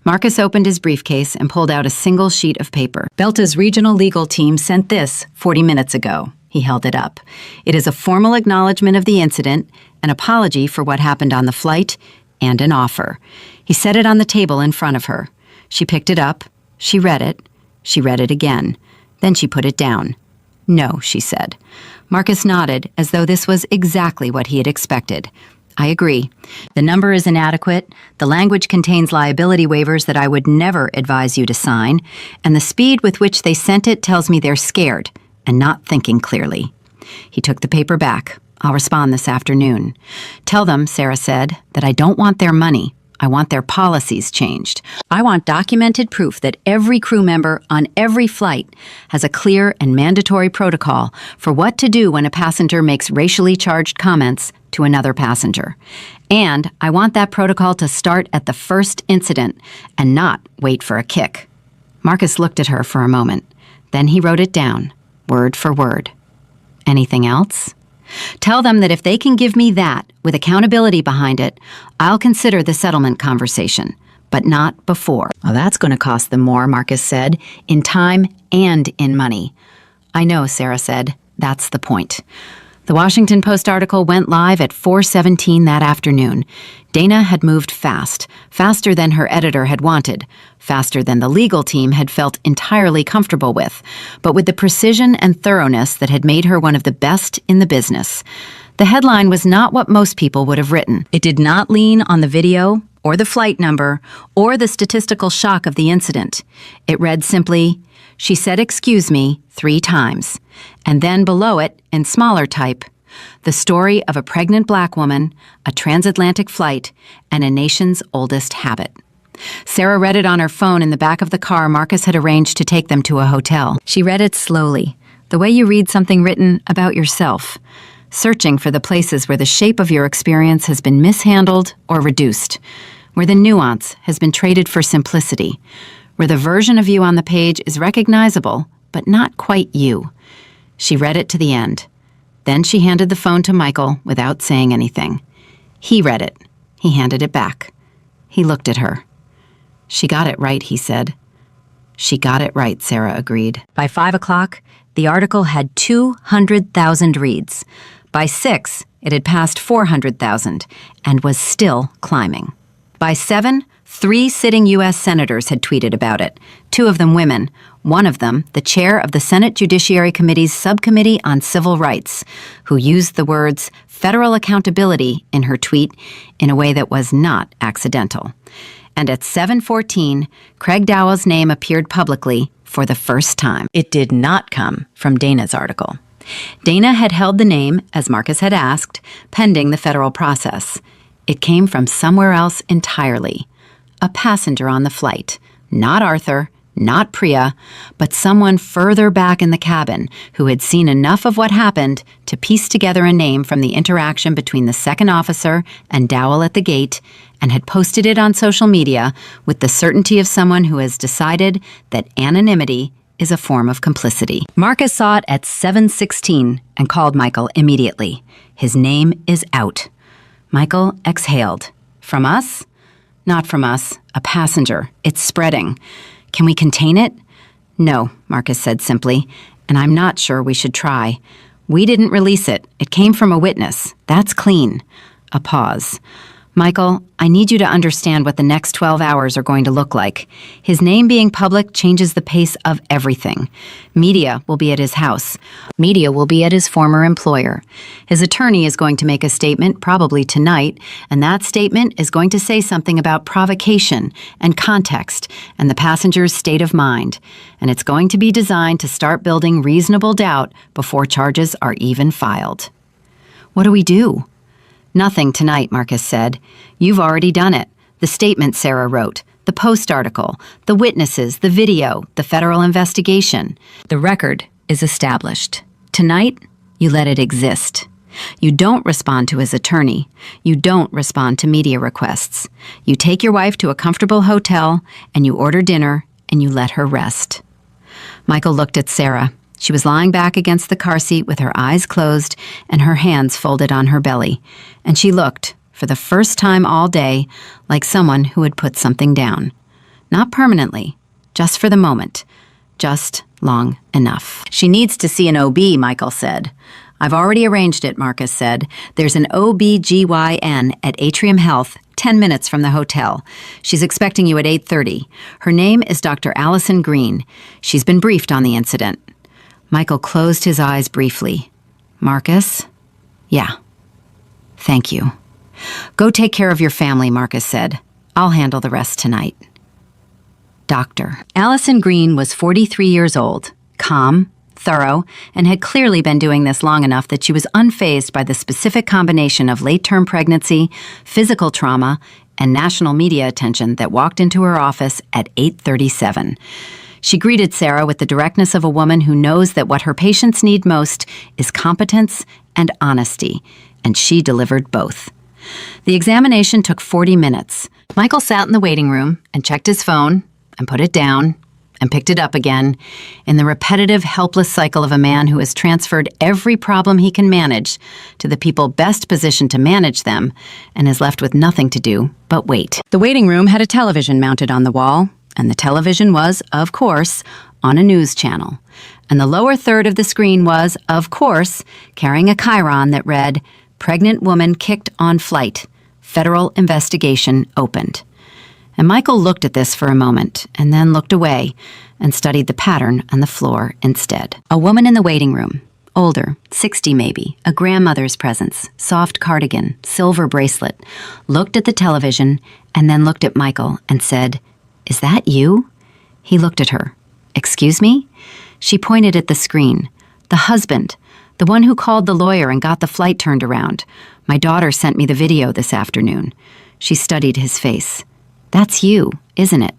Marcus opened his briefcase and pulled out a single sheet of paper. Belta's regional legal team sent this 40 minutes ago. He held it up. It is a formal acknowledgement of the incident, an apology for what happened on the flight, and an offer. He set it on the table in front of her. She picked it up. She read it. She read it again. Then she put it down. No, she said. Marcus nodded, as though this was exactly what he had expected. I agree. The number is inadequate, the language contains liability waivers that I would never advise you to sign, and the speed with which they sent it tells me they're scared and not thinking clearly. He took the paper back. I'll respond this afternoon. Tell them, Sarah said, that I don't want their money. I want their policies changed. I want documented proof that every crew member on every flight has a clear and mandatory protocol for what to do when a passenger makes racially charged comments to another passenger. And I want that protocol to start at the first incident and not wait for a kick. Marcus looked at her for a moment. Then he wrote it down, word for word. Anything else? Tell them that if they can give me that, with accountability behind it, I'll consider the settlement conversation, but not before. Well, that's going to cost them more, Marcus said, in time and in money. I know, Sarah said. That's the point. The Washington Post article went live at 4:17 that afternoon. Dana had moved fast, faster than her editor had wanted, faster than the legal team had felt entirely comfortable with, but with the precision and thoroughness that had made her one of the best in the business. The headline was not what most people would have written. It did not lean on the video, or the flight number, or the statistical shock of the incident. It read simply, "She said excuse me 3 times." And then below it, in smaller type, the story of a pregnant black woman, a transatlantic flight, and a nation's oldest habit. Sarah read it on her phone in the back of the car Marcus had arranged to take them to a hotel. She read it slowly, the way you read something written about yourself, searching for the places where the shape of your experience has been mishandled or reduced, where the nuance has been traded for simplicity, where the version of you on the page is recognizable, but not quite you. She read it to the end. Then she handed the phone to Michael without saying anything. He read it. He handed it back. He looked at her. She got it right, he said. She got it right, Sarah agreed. By 5 o'clock, the article had 200,000 reads. By 6, it had passed 400,000 and was still climbing. By 7, 3 sitting U.S. senators had tweeted about it, 2 of them women, one of them the chair of the Senate Judiciary Committee's Subcommittee on Civil Rights, who used the words federal accountability in her tweet in a way that was not accidental. And at 7:14, Craig Dowell's name appeared publicly for the first time. It did not come from Dana's article. Dana had held the name, as Marcus had asked, pending the federal process. It came from somewhere else entirely. A passenger on the flight. Not Arthur, not Priya, but someone further back in the cabin who had seen enough of what happened to piece together a name from the interaction between the second officer and Dowell at the gate and had posted it on social media with the certainty of someone who has decided that anonymity is a form of complicity. Marcus saw it at 7:16 and called Michael immediately. His name is out. Michael exhaled. From us? Not from us. A passenger. It's spreading. Can we contain it? No, Marcus said simply, and I'm not sure we should try. We didn't release it. It came from a witness. That's clean. A pause. Michael, I need you to understand what the next 12 hours are going to look like. His name being public changes the pace of everything. Media will be at his house. Media will be at his former employer. His attorney is going to make a statement, probably tonight, and that statement is going to say something about provocation and context and the passenger's state of mind. And it's going to be designed to start building reasonable doubt before charges are even filed. What do we do? Nothing tonight, Marcus said. You've already done it. The statement Sarah wrote, the Post article, the witnesses, the video, the federal investigation. The record is established. Tonight, you let it exist. You don't respond to his attorney. You don't respond to media requests. You take your wife to a comfortable hotel, and you order dinner, and you let her rest. Michael looked at Sarah. She was lying back against the car seat with her eyes closed and her hands folded on her belly, and she looked, for the first time all day, like someone who had put something down. Not permanently, just for the moment, just long enough. She needs to see an OB, Michael said. I've already arranged it, Marcus said. There's an OB-GYN at Atrium Health, 10 minutes from the hotel. She's expecting you at 8:30. Her name is Dr. Allison Green. She's been briefed on the incident. Michael closed his eyes briefly. Marcus? Yeah. Thank you. Go take care of your family, Marcus said. I'll handle the rest tonight. Doctor. Allison Green was 43 years old, calm, thorough, and had clearly been doing this long enough that she was unfazed by the specific combination of late-term pregnancy, physical trauma, and national media attention that walked into her office at 8:37. She greeted Sarah with the directness of a woman who knows that what her patients need most is competence and honesty, and she delivered both. The examination took 40 minutes. Michael sat in the waiting room and checked his phone and put it down and picked it up again in the repetitive, helpless cycle of a man who has transferred every problem he can manage to the people best positioned to manage them and is left with nothing to do but wait. The waiting room had a television mounted on the wall, and the television was, of course, on a news channel. And the lower third of the screen was, of course, carrying a chyron that read, Pregnant Woman Kicked on Flight. Federal Investigation Opened. And Michael looked at this for a moment, and then looked away and studied the pattern on the floor instead. A woman in the waiting room, older, 60 maybe, a grandmother's presence, soft cardigan, silver bracelet, looked at the television and then looked at Michael and said, Is that you? He looked at her. Excuse me? She pointed at the screen. The husband, the one who called the lawyer and got the flight turned around. My daughter sent me the video this afternoon. She studied his face. That's you, isn't it?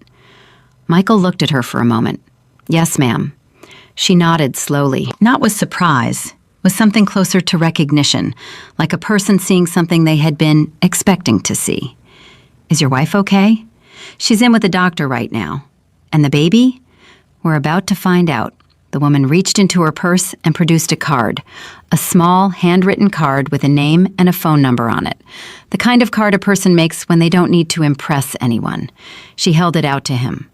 Michael looked at her for a moment. Yes, ma'am. She nodded slowly, not with surprise, with something closer to recognition, like a person seeing something they had been expecting to see. Is your wife okay? She's in with the doctor right now. And the baby? We're about to find out. The woman reached into her purse and produced a card, a small, handwritten card with a name and a phone number on it, the kind of card a person makes when they don't need to impress anyone. She held it out to him.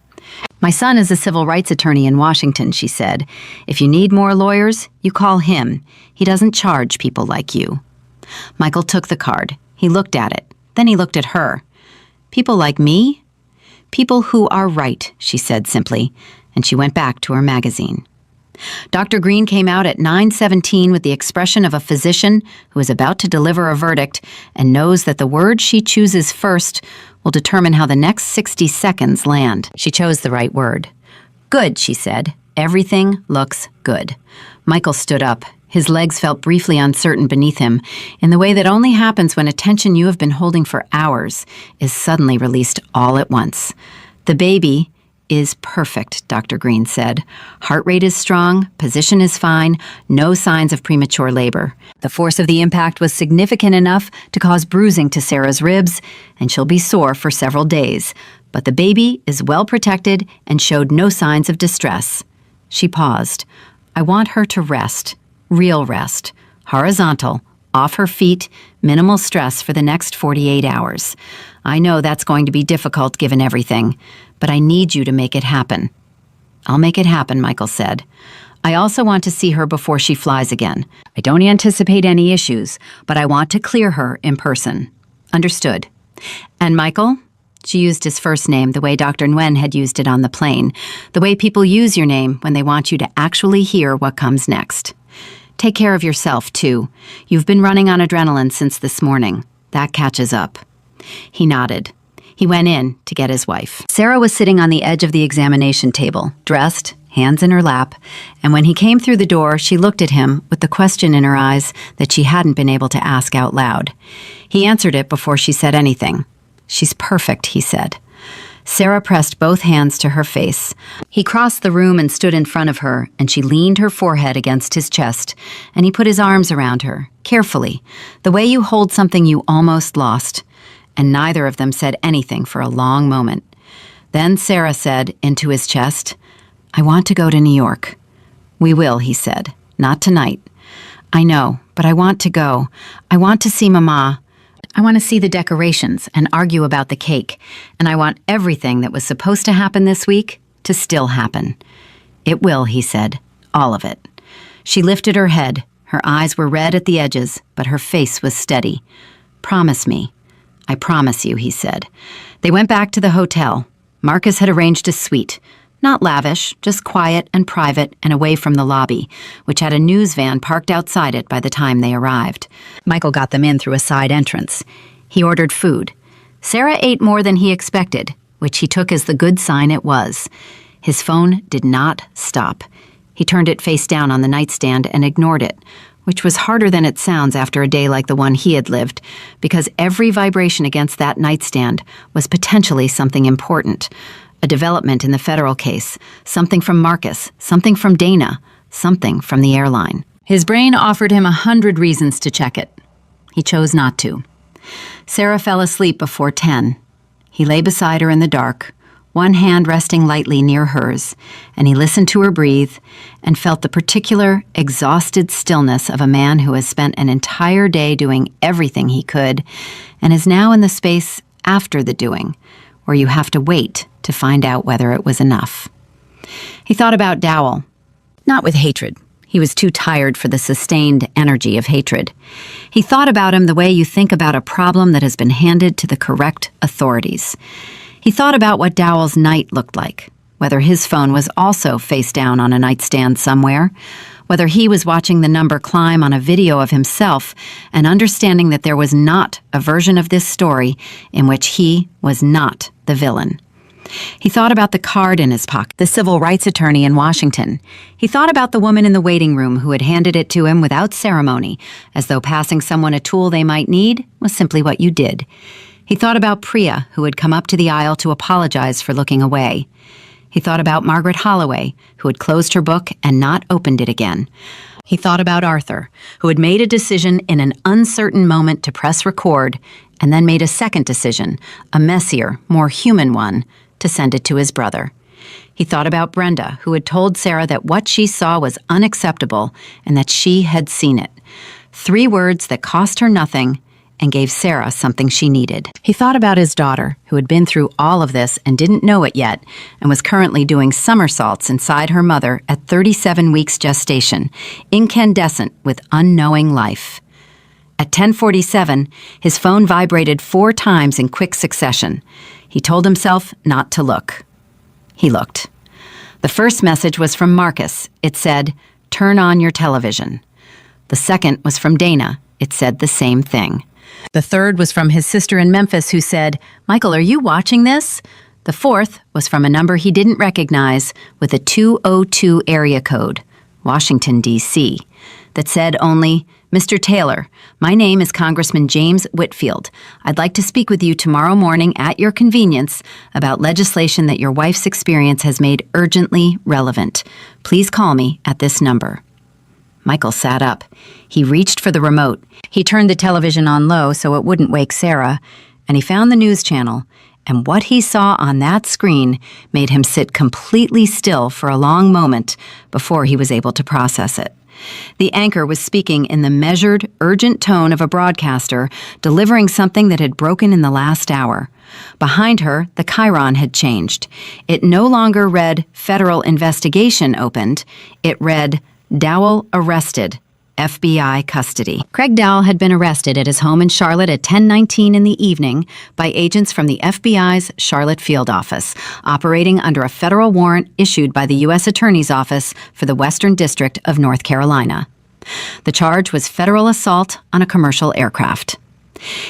My son is a civil rights attorney in Washington, she said. If you need more lawyers, you call him. He doesn't charge people like you. Michael took the card. He looked at it. Then he looked at her. People like me? People who are right, she said simply, and she went back to her magazine. Dr. Green came out at 9:17 with the expression of a physician who is about to deliver a verdict and knows that the word she chooses first will determine how the next 60 seconds land. She chose the right word. Good, she said. Everything looks good. Michael stood up. His legs felt briefly uncertain beneath him, in the way that only happens when a tension you have been holding for hours is suddenly released all at once. The baby is perfect, Dr. Green said. Heart rate is strong, position is fine, no signs of premature labor. The force of the impact was significant enough to cause bruising to Sarah's ribs, and she'll be sore for several days. But the baby is well protected and showed no signs of distress. She paused. I want her to rest, real rest, horizontal, off her feet, minimal stress for the next 48 hours. I know that's going to be difficult given everything, but I need you to make it happen. I'll make it happen, Michael said. I also want to see her before she flies again. I don't anticipate any issues, but I want to clear her in person. Understood. And Michael? She used his first name the way Dr. Nguyen had used it on the plane, the way people use your name when they want you to actually hear what comes next. Take care of yourself, too. You've been running on adrenaline since this morning. That catches up. He nodded. He went in to get his wife. Sarah was sitting on the edge of the examination table, dressed, hands in her lap, and when he came through the door, she looked at him with the question in her eyes that she hadn't been able to ask out loud. He answered it before she said anything. She's perfect, he said. Sarah pressed both hands to her face. He crossed the room and stood in front of her, and she leaned her forehead against his chest, and he put his arms around her, carefully, the way you hold something you almost lost, and neither of them said anything for a long moment. Then Sarah said into his chest, I want to go to New York. We will, he said, not tonight. I know, but I want to go. I want to see Mama. I want to see the decorations and argue about the cake, and I want everything that was supposed to happen this week to still happen. It will, he said, all of it. She lifted her head. Her eyes were red at the edges, but her face was steady. Promise me. I promise you, he said. They went back to the hotel. Marcus had arranged a suite. Not lavish, just quiet and private and away from the lobby, which had a news van parked outside it by the time they arrived. Michael got them in through a side entrance. He ordered food. Sarah ate more than he expected, which he took as the good sign it was. His phone did not stop. He turned it face down on the nightstand and ignored it, which was harder than it sounds after a day like the one he had lived, because every vibration against that nightstand was potentially something important. A development in the federal case, something from Marcus, something from Dana, something from the airline. His brain offered him 100 reasons to check it. He chose not to. Sarah fell asleep before 10. He lay beside her in the dark, one hand resting lightly near hers, and he listened to her breathe and felt the particular, exhausted stillness of a man who has spent an entire day doing everything he could and is now in the space after the doing, where you have to wait to find out whether it was enough. He thought about Dowell, not with hatred. He was too tired for the sustained energy of hatred. He thought about him the way you think about a problem that has been handed to the correct authorities. He thought about what Dowell's night looked like, whether his phone was also face down on a nightstand somewhere, whether he was watching the number climb on a video of himself and understanding that there was not a version of this story in which he was not the villain. He thought about the card in his pocket, the civil rights attorney in Washington. He thought about the woman in the waiting room who had handed it to him without ceremony, as though passing someone a tool they might need was simply what you did. He thought about Priya, who had come up to the aisle to apologize for looking away. He thought about Margaret Holloway, who had closed her book and not opened it again. He thought about Arthur, who had made a decision in an uncertain moment to press record, and then made a second decision, a messier, more human one, to send it to his brother. He thought about Brenda, who had told Sarah that what she saw was unacceptable and that she had seen it. 3 words that cost her nothing and gave Sarah something she needed. He thought about his daughter, who had been through all of this and didn't know it yet, and was currently doing somersaults inside her mother at 37 weeks gestation, incandescent with unknowing life. At 10:47, his phone vibrated 4 times in quick succession. He told himself not to look. He looked. The first message was from Marcus. It said, "Turn on your television." The second was from Dana. It said the same thing. The third was from his sister in Memphis, who said, "Michael, are you watching this?" The fourth was from a number he didn't recognize with a 202 area code, Washington, D.C., that said only, Mr. Taylor, my name is Congressman James Whitfield. I'd like to speak with you tomorrow morning at your convenience about legislation that your wife's experience has made urgently relevant. Please call me at this number. Michael sat up. He reached for the remote. He turned the television on low so it wouldn't wake Sarah, and he found the news channel. And what he saw on that screen made him sit completely still for a long moment before he was able to process it. The anchor was speaking in the measured, urgent tone of a broadcaster, delivering something that had broken in the last hour. Behind her, the chyron had changed. It no longer read, "Federal investigation opened." It read, "Dowell arrested. FBI custody." Craig Dowell had been arrested at his home in Charlotte at 10:19 in the evening by agents from the FBI's Charlotte field office, operating under a federal warrant issued by the U.S. Attorney's Office for the Western District of North Carolina. The charge was federal assault on a commercial aircraft.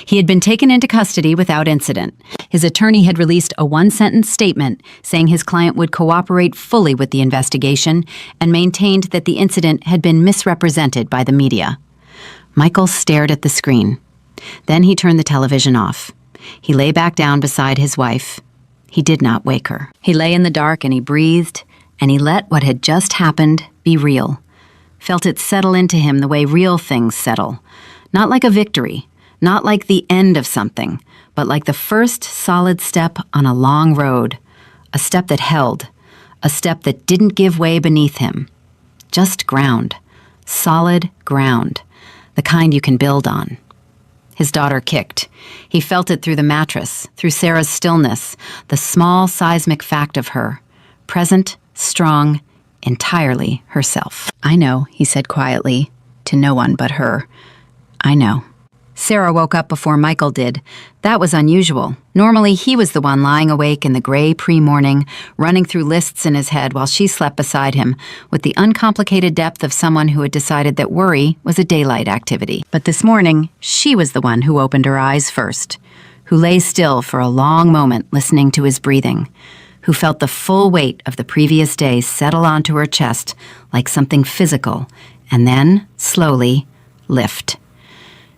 He had been taken into custody without incident. His attorney had released a one-sentence statement saying his client would cooperate fully with the investigation and maintained that the incident had been misrepresented by the media. Michael stared at the screen. Then he turned the television off. He lay back down beside his wife. He did not wake her. He lay in the dark and he breathed, and he let what had just happened be real. Felt it settle into him the way real things settle. Not like a victory. Not like the end of something, but like the first solid step on a long road. A step that held. A step that didn't give way beneath him. Just ground. Solid ground. The kind you can build on. His daughter kicked. He felt it through the mattress, through Sarah's stillness, the small seismic fact of her. Present, strong, entirely herself. "I know," he said quietly, to no one but her. "I know." Sarah woke up before Michael did. That was unusual. Normally, he was the one lying awake in the gray pre-morning, running through lists in his head while she slept beside him, with the uncomplicated depth of someone who had decided that worry was a daylight activity. But this morning, she was the one who opened her eyes first, who lay still for a long moment listening to his breathing, who felt the full weight of the previous day settle onto her chest like something physical, and then, slowly, lift.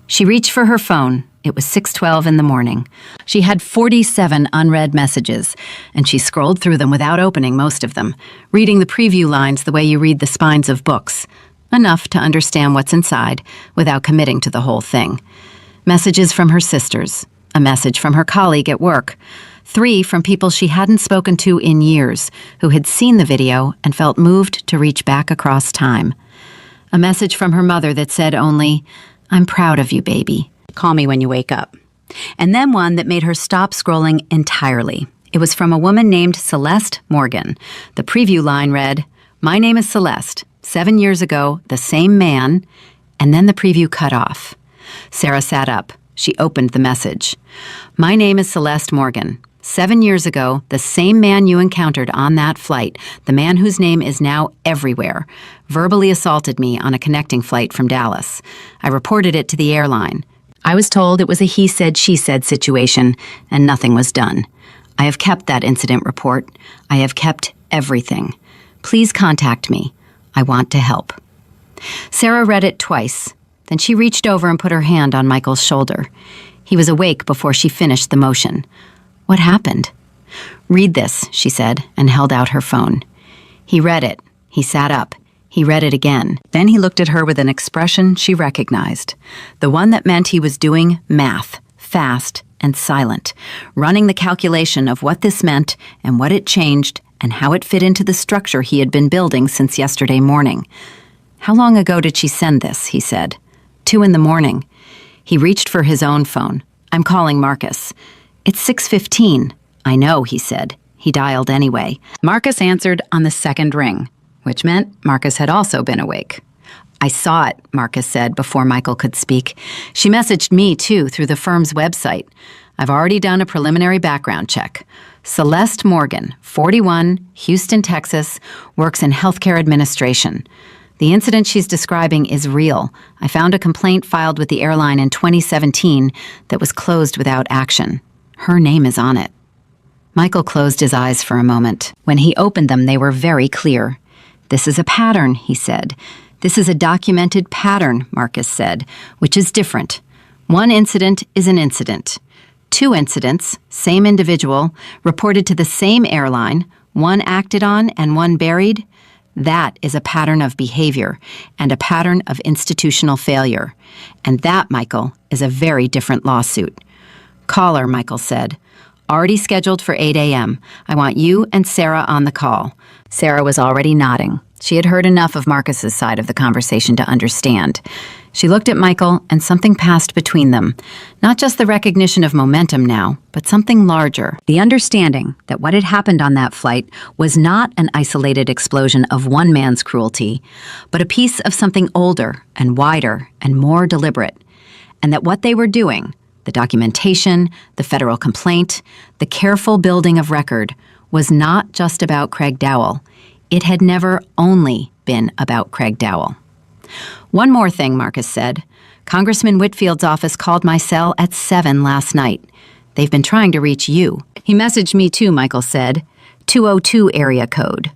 She reached for her phone. It was 6:12 in the morning. She had 47 unread messages, and she scrolled through them without opening most of them, reading the preview lines the way you read the spines of books, enough to understand what's inside without committing to the whole thing. Messages from her sisters, a message from her colleague at work, 3 from people she hadn't spoken to in years, who had seen the video and felt moved to reach back across time. A message from her mother that said only, "I'm proud of you, baby. Call me when you wake up." And then one that made her stop scrolling entirely. It was from a woman named Celeste Morgan. The preview line read, "My name is Celeste. 7 years ago, the same man," and then the preview cut off. Sarah sat up. She opened the message. "My name is Celeste Morgan. 7 years ago, the same man you encountered on that flight, the man whose name is now everywhere, verbally assaulted me on a connecting flight from Dallas. I reported it to the airline. I was told it was a he said, she said situation, and nothing was done. I have kept that incident report. I have kept everything. Please contact me. I want to help." Sarah read it twice. Then she reached over and put her hand on Michael's shoulder. He was awake before she finished the motion. "What happened?" "Read this," she said, and held out her phone. He read it. He sat up. He read it again. Then he looked at her with an expression she recognized. The one that meant he was doing math, fast and silent, running the calculation of what this meant and what it changed and how it fit into the structure he had been building since yesterday morning. "How long ago did she send this?" he said. 2 in the morning. He reached for his own phone. "I'm calling Marcus." "It's 6:15. "I know," he said. He dialed anyway. Marcus answered on the second ring, which meant Marcus had also been awake. "I saw it," Marcus said before Michael could speak. "She messaged me, too, through the firm's website. I've already done a preliminary background check. Celeste Morgan, 41, Houston, Texas, works in healthcare administration. The incident she's describing is real. I found a complaint filed with the airline in 2017 that was closed without action. Her name is on it." Michael closed his eyes for a moment. When he opened them, they were very clear. "This is a pattern," he said. This is a documented pattern, Marcus said, which is different. One incident is an incident. Two incidents, same individual, reported to the same airline, one acted on and one buried. That is a pattern of behavior and a pattern of institutional failure. And that, Michael, is a very different lawsuit. Caller, Michael said. Already scheduled for 8 a.m. I want you and Sarah on the call. Sarah was already nodding. She had heard enough of Marcus's side of the conversation to understand. She looked at Michael, and something passed between them. Not just the recognition of momentum now, but something larger. The understanding that what had happened on that flight was not an isolated explosion of one man's cruelty, but a piece of something older and wider and more deliberate. And that what they were doing, the documentation, the federal complaint, the careful building of record, was not just about Craig Dowell. It had never only been about Craig Dowell. One more thing, Marcus said. Congressman Whitfield's office called my cell at 7 last night. They've been trying to reach you. He messaged me too, Michael said. 202 area code.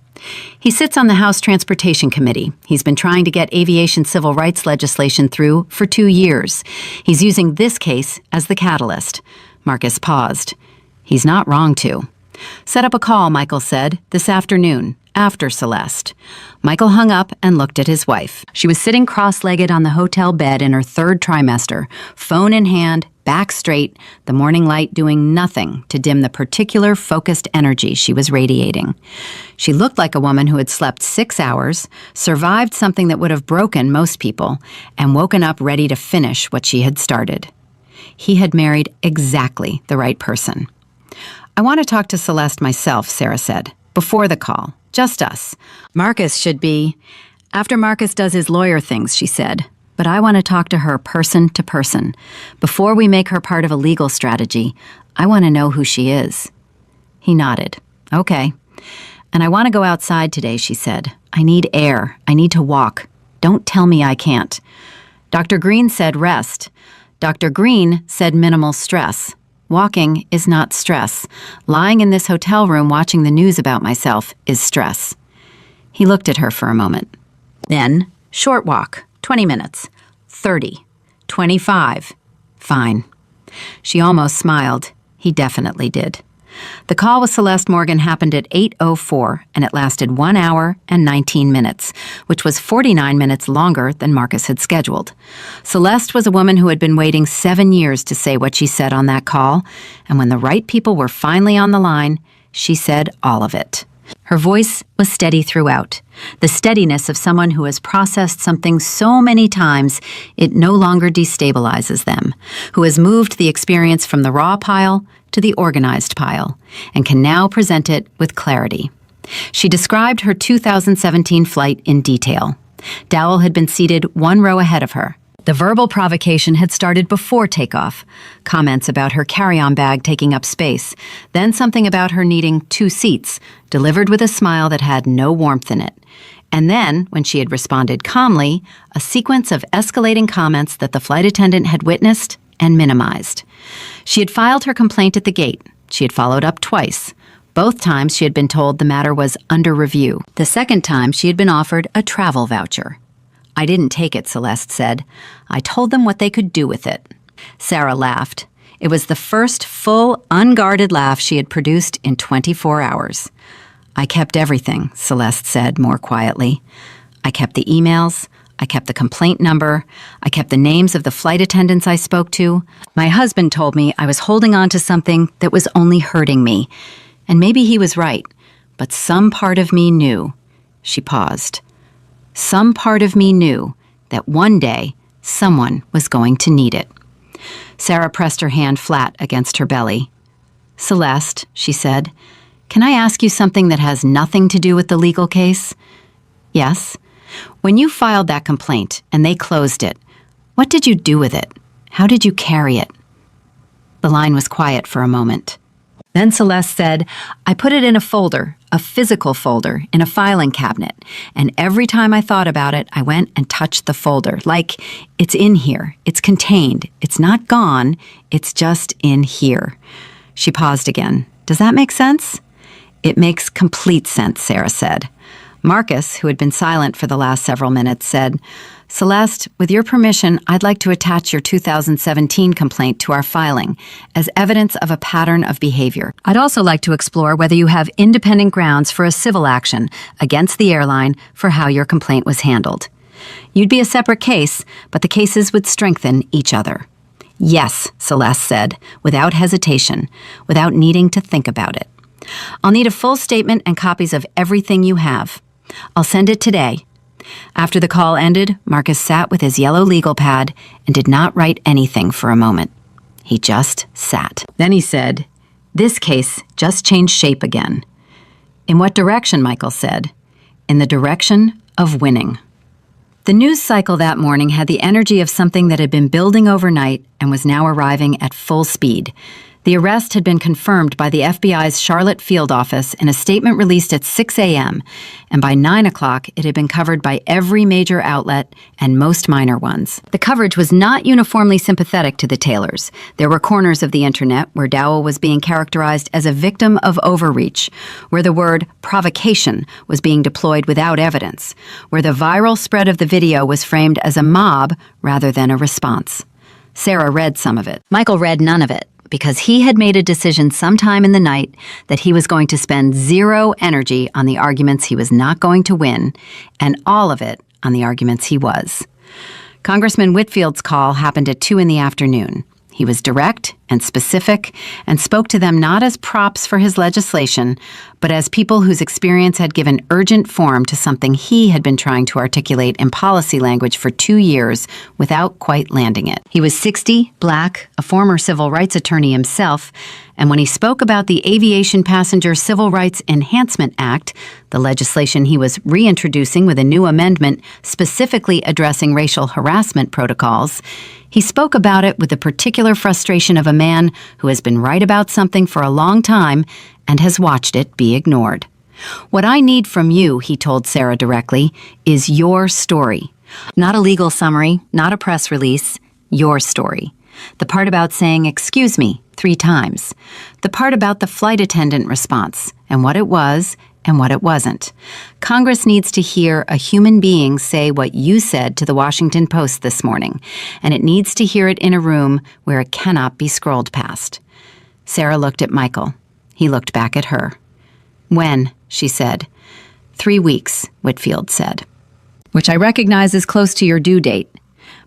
He sits on the House Transportation Committee. He's been trying to get aviation civil rights legislation through for 2 years. He's using this case as the catalyst. Marcus paused. He's not wrong to. Set up a call, Michael said, this afternoon, after Celeste. Michael hung up and looked at his wife. She was sitting cross-legged on the hotel bed in her third trimester, phone in hand, back straight, the morning light doing nothing to dim the particular focused energy she was radiating. She looked like a woman who had slept 6 hours, survived something that would have broken most people, and woken up ready to finish what she had started. He had married exactly the right person. I want to talk to Celeste myself, Sarah said, before the call. Just us. Marcus should be. After Marcus does his lawyer things, she said. But I want to talk to her person to person. Before we make her part of a legal strategy, I want to know who she is. He nodded. Okay. And I want to go outside today, she said. I need air. I need to walk. Don't tell me I can't. Dr. Green said rest. Dr. Green said minimal stress. Walking is not stress. Lying in this hotel room watching the news about myself is stress. He looked at her for a moment. Then, short walk, 20 minutes, 30, 25. Fine. She almost smiled. He definitely did. The call with Celeste Morgan happened at 8:04, and it lasted 1 hour and 19 minutes, which was 49 minutes longer than Marcus had scheduled. Celeste was a woman who had been waiting 7 years to say what she said on that call, and when the right people were finally on the line, she said all of it. Her voice was steady throughout, the steadiness of someone who has processed something so many times it no longer destabilizes them, who has moved the experience from the raw pile to the organized pile, and can now present it with clarity. She described her 2017 flight in detail. Dowell had been seated 1 row ahead of her. The verbal provocation had started before takeoff. Comments about her carry-on bag taking up space, then something about her needing 2 seats, delivered with a smile that had no warmth in it. And then, when she had responded calmly, a sequence of escalating comments that the flight attendant had witnessed and minimized. She had filed her complaint at the gate. She had followed up twice. Both times she had been told the matter was under review. The second time she had been offered a travel voucher. I didn't take it, Celeste said. I told them what they could do with it. Sarah laughed. It was the first full, unguarded laugh she had produced in 24 hours. I kept everything, Celeste said more quietly. I kept the emails. I kept the complaint number. I kept the names of the flight attendants I spoke to. My husband told me I was holding on to something that was only hurting me. And maybe he was right, but some part of me knew. She paused. Some part of me knew that one day someone was going to need it. Sarah pressed her hand flat against her belly. Celeste, she said, can I ask you something that has nothing to do with the legal case? Yes. When you filed that complaint and they closed it, what did you do with it? How did you carry it? The line was quiet for a moment. Then Celeste said, I put it in a folder, a physical folder, in a filing cabinet, and every time I thought about it, I went and touched the folder, like, it's in here, it's contained, it's not gone, it's just in here. She paused again. Does that make sense? It makes complete sense, Sarah said. Marcus, who had been silent for the last several minutes, said, "Celeste, with your permission, I'd like to attach your 2017 complaint to our filing as evidence of a pattern of behavior. I'd also like to explore whether you have independent grounds for a civil action against the airline for how your complaint was handled. You'd be a separate case, but the cases would strengthen each other." "Yes," Celeste said, without hesitation, without needing to think about it. "I'll need a full statement and copies of everything you have. I'll send it today." After the call ended, Marcus sat with his yellow legal pad and did not write anything for a moment. He just sat. Then he said, "This case just changed shape again." "In what direction?" Michael said. "In the direction of winning." The news cycle that morning had the energy of something that had been building overnight and was now arriving at full speed. The arrest had been confirmed by the FBI's Charlotte field office in a statement released at 6 a.m., and by 9 o'clock it had been covered by every major outlet and most minor ones. The coverage was not uniformly sympathetic to the Taylors. There were corners of the internet where Dowell was being characterized as a victim of overreach, where the word provocation was being deployed without evidence, where the viral spread of the video was framed as a mob rather than a response. Sarah read some of it. Michael read none of it, because he had made a decision sometime in the night that he was going to spend zero energy on the arguments he was not going to win, and all of it on the arguments he was. Congressman Whitfield's call happened at 2 in the afternoon. He was direct and specific and spoke to them not as props for his legislation, but as people whose experience had given urgent form to something he had been trying to articulate in policy language for 2 years without quite landing it. He was 60, black, a former civil rights attorney himself, and when he spoke about the Aviation Passenger Civil Rights Enhancement Act, the legislation he was reintroducing with a new amendment specifically addressing racial harassment protocols, he spoke about it with the particular frustration of a man who has been right about something for a long time and has watched it be ignored. "What I need from you," he told Sarah directly, "is your story. Not a legal summary, not a press release, your story. The part about saying, 'Excuse me,' 3 times. The part about the flight attendant response and what it was and what it wasn't. Congress needs to hear a human being say what you said to the Washington Post this morning, and it needs to hear it in a room where it cannot be scrolled past." Sarah looked at Michael. He looked back at her. "When?" she said. 3 weeks, Whitfield said. "Which I recognize is close to your due date."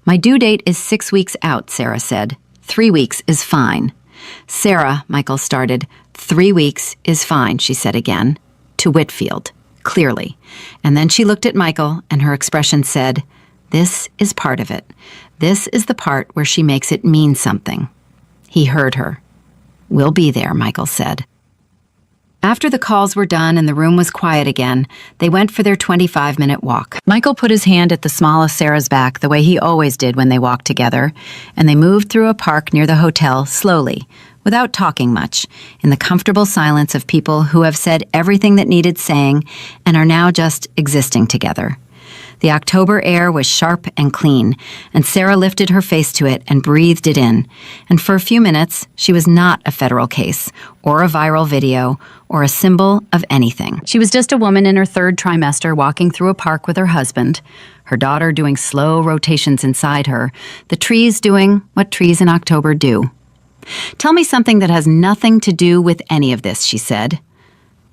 "My due date is 6 weeks out," Sarah said. 3 weeks is fine." "Sarah," Michael started. 3 weeks is fine," she said again. To Whitfield, clearly. And then she looked at Michael, and her expression said, "This is part of it. This is the part where she makes it mean something." He heard her. "We'll be there," Michael said. After the calls were done and the room was quiet again, they went for their 25-minute walk. Michael put his hand at the small of Sarah's back the way he always did when they walked together, and they moved through a park near the hotel slowly, without talking much, in the comfortable silence of people who have said everything that needed saying and are now just existing together. The October air was sharp and clean, and Sarah lifted her face to it and breathed it in, and for a few minutes she was not a federal case, or a viral video, or a symbol of anything. She was just a woman in her 3rd trimester walking through a park with her husband, her daughter doing slow rotations inside her, the trees doing what trees in October do. "Tell me something that has nothing to do with any of this," she said.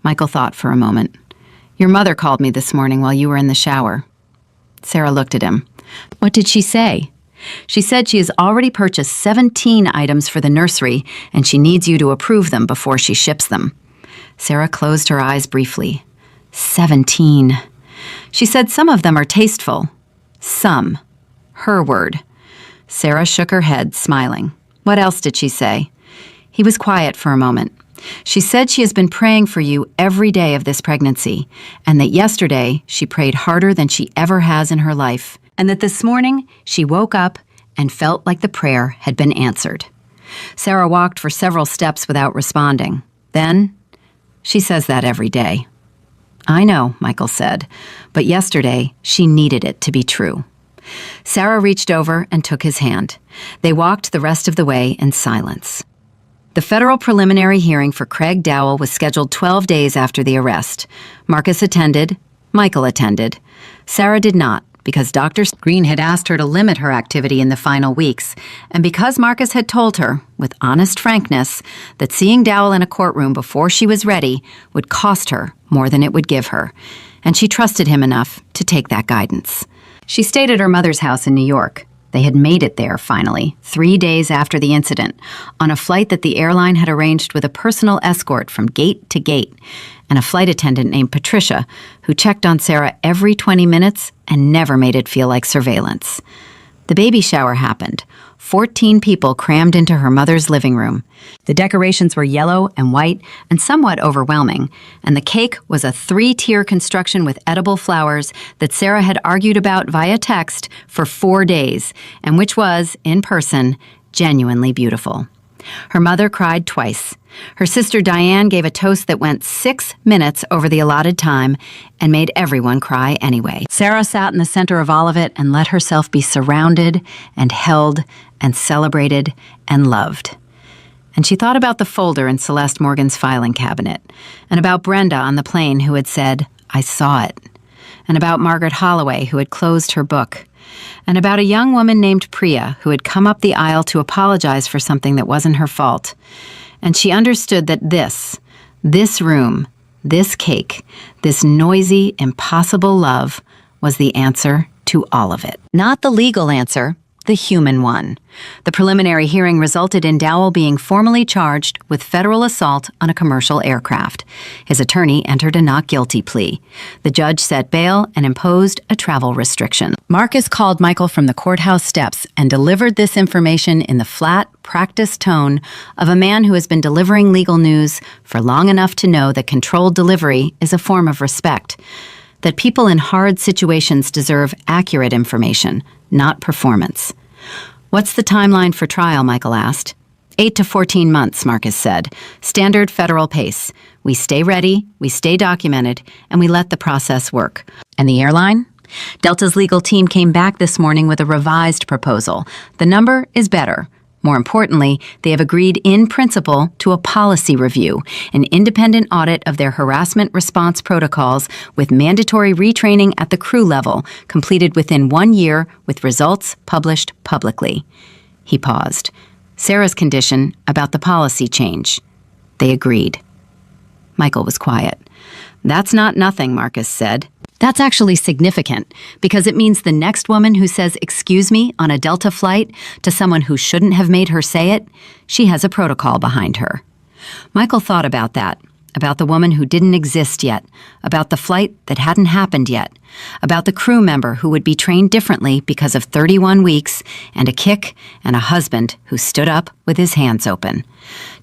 Michael thought for a moment. "Your mother called me this morning while you were in the shower." Sarah looked at him. "What did she say?" "She said she has already purchased 17 items for the nursery, and she needs you to approve them before she ships them." Sarah closed her eyes briefly. 17. She said some of them are tasteful. Some. Her word. Sarah shook her head, smiling. "What else did she say?" He was quiet for a moment. "She said she has been praying for you every day of this pregnancy, and that yesterday she prayed harder than she ever has in her life, and that this morning she woke up and felt like the prayer had been answered." Sarah walked for several steps without responding. Then, "She says that every day." "I know," Michael said, "but yesterday she needed it to be true." Sarah reached over and took his hand. They walked the rest of the way in silence. The federal preliminary hearing for Craig Dowell was scheduled 12 days after the arrest. Marcus attended, Michael attended. Sarah did not, because Dr. Green had asked her to limit her activity in the final weeks, and because Marcus had told her, with honest frankness, that seeing Dowell in a courtroom before she was ready would cost her more than it would give her, and she trusted him enough to take that guidance. She stayed at her mother's house in New York. They had made it there, finally, 3 days after the incident, on a flight that the airline had arranged with a personal escort from gate to gate, and a flight attendant named Patricia, who checked on Sarah every 20 minutes and never made it feel like surveillance. The baby shower happened. 14 people crammed into her mother's living room. The decorations were yellow and white and somewhat overwhelming, and the cake was a 3-tier construction with edible flowers that Sarah had argued about via text for 4 days, and which was, in person, genuinely beautiful. Her mother cried twice. Her sister Diane gave a toast that went 6 minutes over the allotted time and made everyone cry anyway. Sarah sat in the center of all of it and let herself be surrounded and held and celebrated and loved. And she thought about the folder in Celeste Morgan's filing cabinet, and about Brenda on the plane who had said, "I saw it," and about Margaret Holloway who had closed her book, and about a young woman named Priya who had come up the aisle to apologize for something that wasn't her fault. And she understood that this room, this cake, this noisy, impossible love was the answer to all of it. Not the legal answer, the human one. The preliminary hearing resulted in Dowell being formally charged with federal assault on a commercial aircraft. His attorney entered a not guilty plea. The judge set bail and imposed a travel restriction. Marcus called Michael from the courthouse steps and delivered this information in the flat, practiced tone of a man who has been delivering legal news for long enough to know that controlled delivery is a form of respect, that people in hard situations deserve accurate information, not performance. "What's the timeline for trial?" Michael asked. 8 to 14 months, Marcus said. Standard federal pace. We stay ready, we stay documented, and we let the process work. And the airline? Delta's legal team came back this morning with a revised proposal. The number is better. More importantly, they have agreed in principle to a policy review, an independent audit of their harassment response protocols with mandatory retraining at the crew level, completed within 1 year with results published publicly. He paused. Sarah's condition about the policy change. They agreed. Michael was quiet. "That's not nothing," Marcus said. "That's actually significant, because it means the next woman who says excuse me on a Delta flight to someone who shouldn't have made her say it, she has a protocol behind her." Michael thought about that, about the woman who didn't exist yet, about the flight that hadn't happened yet, about the crew member who would be trained differently because of 31 weeks and a kick and a husband who stood up with his hands open.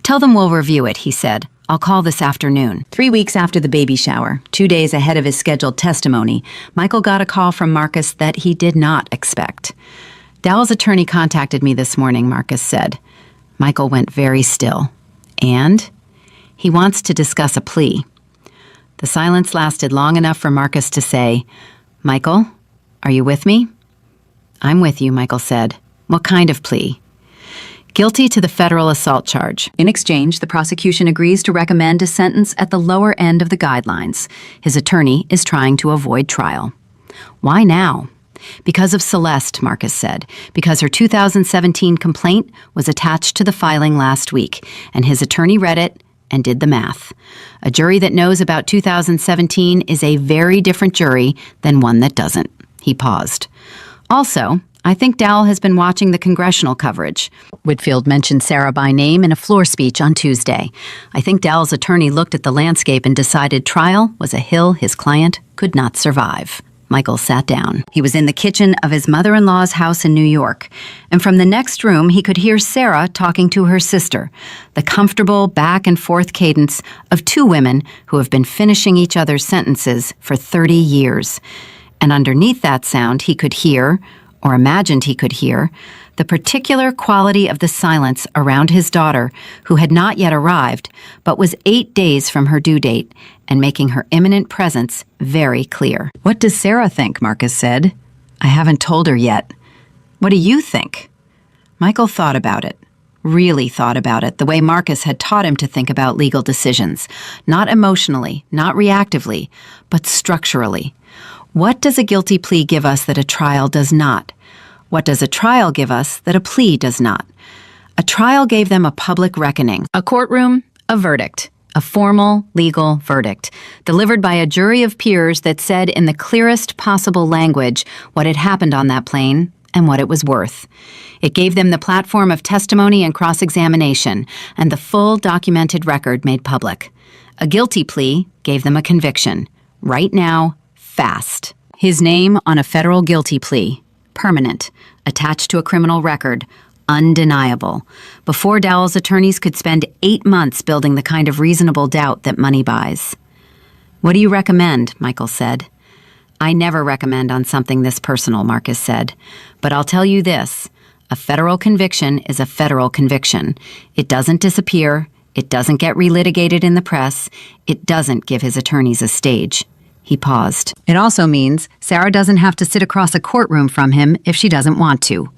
"Tell them we'll review it," he said. "I'll call this afternoon." 3 weeks after the baby shower, 2 days ahead of his scheduled testimony, Michael got a call from Marcus that he did not expect. "Dowell's attorney contacted me this morning," Marcus said. Michael went very still. "And?" "He wants to discuss a plea." The silence lasted long enough for Marcus to say, "Michael, are you with me?" "I'm with you," Michael said. "What kind of plea?" "Guilty to the federal assault charge. In exchange, the prosecution agrees to recommend a sentence at the lower end of the guidelines. His attorney is trying to avoid trial." "Why now?" "Because of Celeste," Marcus said. "Because her 2017 complaint was attached to the filing last week, and his attorney read it and did the math. A jury that knows about 2017 is a very different jury than one that doesn't." He paused. "Also, I think Dowell has been watching the congressional coverage." Whitfield mentioned Sarah by name in a floor speech on Tuesday. "I think Dowell's attorney looked at the landscape and decided trial was a hill his client could not survive." Michael sat down. He was in the kitchen of his mother-in-law's house in New York, and from the next room he could hear Sarah talking to her sister, the comfortable back-and-forth cadence of two women who have been finishing each other's sentences for 30 years. And underneath that sound he could hear, or imagined he could hear, the particular quality of the silence around his daughter, who had not yet arrived, but was 8 days from her due date, and making her imminent presence very clear. "What does Sarah think?" Marcus said. "I haven't told her yet." "What do you think?" Michael thought about it. really thought about it the way Marcus had taught him to think about legal decisions. Not emotionally, not reactively, but structurally. What does a guilty plea give us that a trial does not? What does a trial give us that a plea does not? A trial gave them a public reckoning. A courtroom, a verdict. A formal, legal verdict, delivered by a jury of peers that said in the clearest possible language what had happened on that plane and what it was worth. It gave them the platform of testimony and cross-examination, and the full documented record made public. A guilty plea gave them a conviction. Right now, fast. His name on a federal guilty plea. Permanent. Attached to a criminal record. Undeniable. Before Dowell's attorneys could spend 8 months building the kind of reasonable doubt that money buys. "What do you recommend?" Michael said. "I never recommend on something this personal," Marcus said. "But I'll tell you this. A federal conviction is a federal conviction. It doesn't disappear. It doesn't get relitigated in the press. It doesn't give his attorneys a stage." He paused. "It also means Sarah doesn't have to sit across a courtroom from him if she doesn't want to."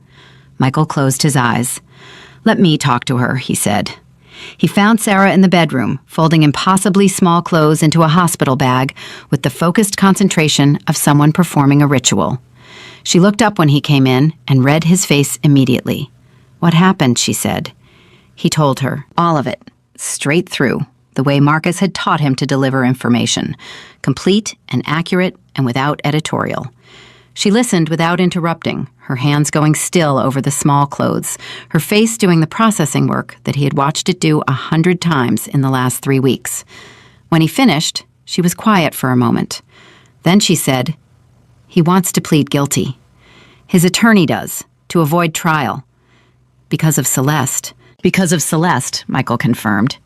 Michael closed his eyes. "Let me talk to her," he said. He found Sarah in the bedroom, folding impossibly small clothes into a hospital bag with the focused concentration of someone performing a ritual. She looked up when he came in and read his face immediately. "What happened?" she said. He told her, all of it, straight through, the way Marcus had taught him to deliver information, complete and accurate and without editorial. She listened without interrupting, her hands going still over the small clothes, her face doing the processing work that he had watched it do 100 times in the last 3 weeks. When he finished, she was quiet for a moment. Then she said, "He wants to plead guilty. His attorney does, to avoid trial. Because of Celeste." "Because of Celeste," Michael confirmed.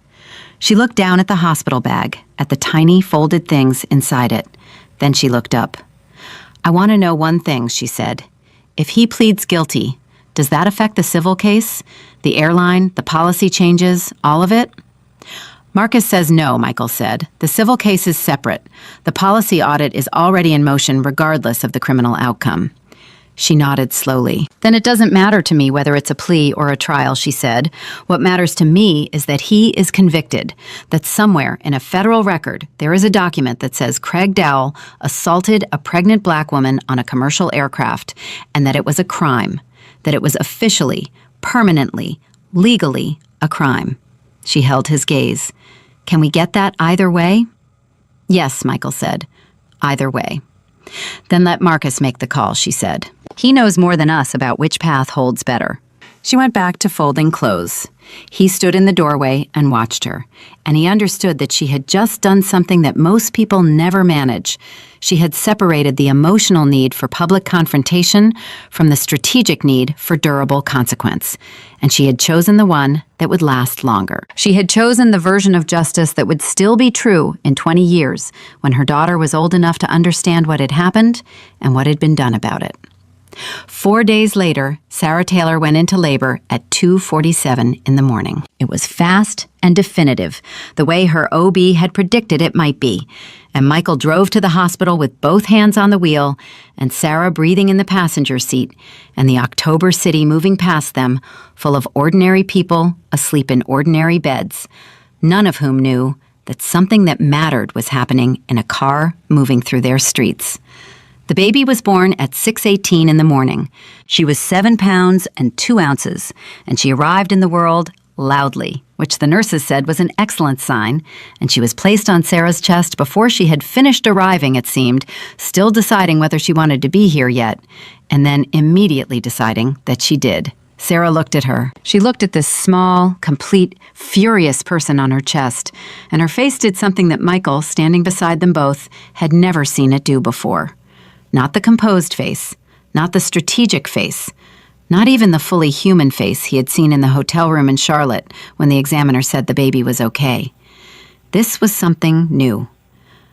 She looked down at the hospital bag, at the tiny folded things inside it. Then she looked up. "I want to know one thing," she said. "If he pleads guilty, does that affect the civil case? The airline, the policy changes, all of it?" Marcus says no, Michael said. "The civil case is separate. The policy audit is already in motion regardless of the criminal outcome." She nodded slowly. "Then it doesn't matter to me whether it's a plea or a trial," she said. "What matters to me is that he is convicted, that somewhere in a federal record there is a document that says Craig Dowell assaulted a pregnant black woman on a commercial aircraft, and that it was a crime, that it was officially, permanently, legally a crime." She held his gaze. "Can we get that either way?" "Yes," Michael said. "Either way." "Then let Marcus make the call," she said. "He knows more than us about which path holds better." She went back to folding clothes. He stood in the doorway and watched her, and he understood that she had just done something that most people never manage. She had separated the emotional need for public confrontation from the strategic need for durable consequence, and she had chosen the one that would last longer. She had chosen the version of justice that would still be true in 20 years, when her daughter was old enough to understand what had happened and what had been done about it. 4 days later, Sarah Taylor went into labor at 2:47 in the morning. It was fast and definitive, the way her OB had predicted it might be, and Michael drove to the hospital with both hands on the wheel and Sarah breathing in the passenger seat and the October city moving past them, full of ordinary people asleep in ordinary beds, none of whom knew that something that mattered was happening in a car moving through their streets. The baby was born at 6:18 in the morning. She was 7 pounds and 2 ounces, and she arrived in the world loudly, which the nurses said was an excellent sign, and she was placed on Sarah's chest before she had finished arriving, it seemed, still deciding whether she wanted to be here yet, and then immediately deciding that she did. Sarah looked at her. She looked at this small, complete, furious person on her chest, and her face did something that Michael, standing beside them both, had never seen it do before. Not the composed face, not the strategic face, not even the fully human face he had seen in the hotel room in Charlotte when the examiner said the baby was okay. This was something new,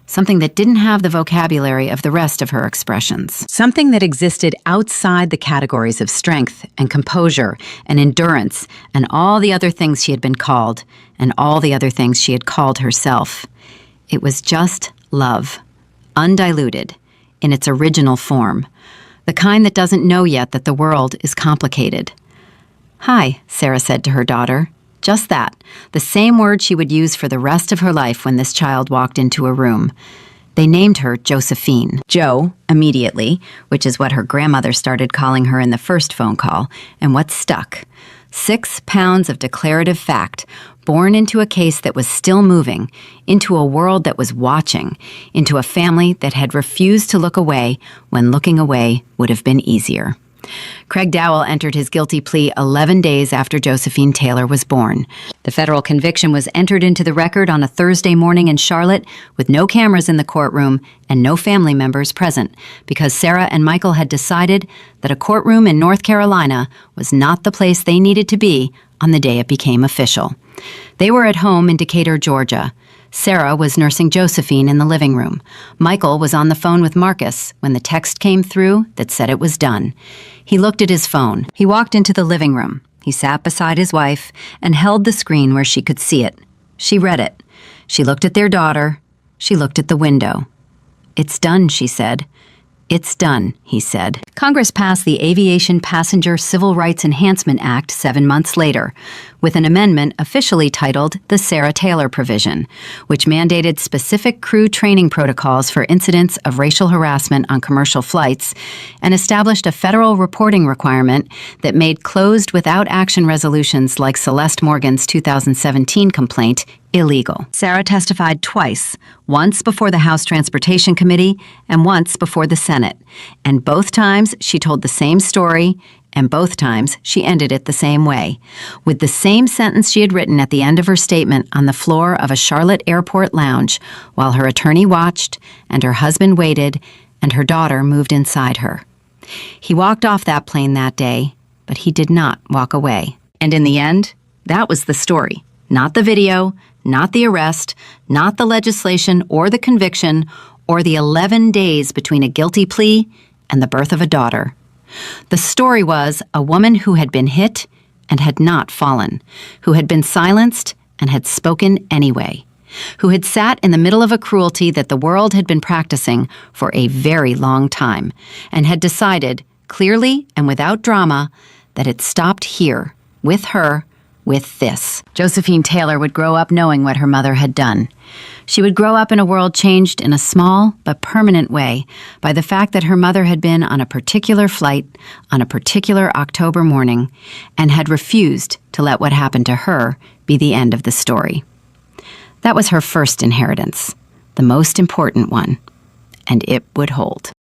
something that didn't have the vocabulary of the rest of her expressions, something that existed outside the categories of strength and composure and endurance and all the other things she had been called and all the other things she had called herself. It was just love, undiluted, in its original form, the kind that doesn't know yet that the world is complicated. "Hi," Sarah said to her daughter. Just that, the same word she would use for the rest of her life when this child walked into a room. They named her Josephine. Jo, immediately, which is what her grandmother started calling her in the first phone call, and what stuck. 6 pounds of declarative fact, born into a case that was still moving, into a world that was watching, into a family that had refused to look away when looking away would have been easier. Craig Dowell entered his guilty plea 11 days after Josephine Taylor was born. The federal conviction was entered into the record on a Thursday morning in Charlotte with no cameras in the courtroom and no family members present because Sarah and Michael had decided that a courtroom in North Carolina was not the place they needed to be on the day it became official. They were at home in Decatur, Georgia. Sarah was nursing Josephine in the living room. Michael was on the phone with Marcus when the text came through that said it was done. He looked at his phone. He walked into the living room. He sat beside his wife and held the screen where she could see it. She read it. She looked at their daughter. She looked at the window. "It's done," she said. "It's done," he said. Congress passed the Aviation Passenger Civil Rights Enhancement Act 7 months later, with an amendment officially titled the Sarah Taylor Provision, which mandated specific crew training protocols for incidents of racial harassment on commercial flights and established a federal reporting requirement that made closed without action resolutions like Celeste Morgan's 2017 complaint illegal. Sarah testified twice, once before the House Transportation Committee and once before the Senate. And both times she told the same story, and both times she ended it the same way, with the same sentence she had written at the end of her statement on the floor of a Charlotte airport lounge while her attorney watched and her husband waited and her daughter moved inside her. He walked off that plane that day, but he did not walk away. And in the end, that was the story. Not the video, not the arrest, not the legislation or the conviction, or the 11 days between a guilty plea and the birth of a daughter. The story was a woman who had been hit and had not fallen, who had been silenced and had spoken anyway, who had sat in the middle of a cruelty that the world had been practicing for a very long time, and had decided, clearly and without drama, that it stopped here, with her, with this. Josephine Taylor would grow up knowing what her mother had done. She would grow up in a world changed in a small but permanent way by the fact that her mother had been on a particular flight on a particular October morning and had refused to let what happened to her be the end of the story. That was her first inheritance, the most important one, and it would hold.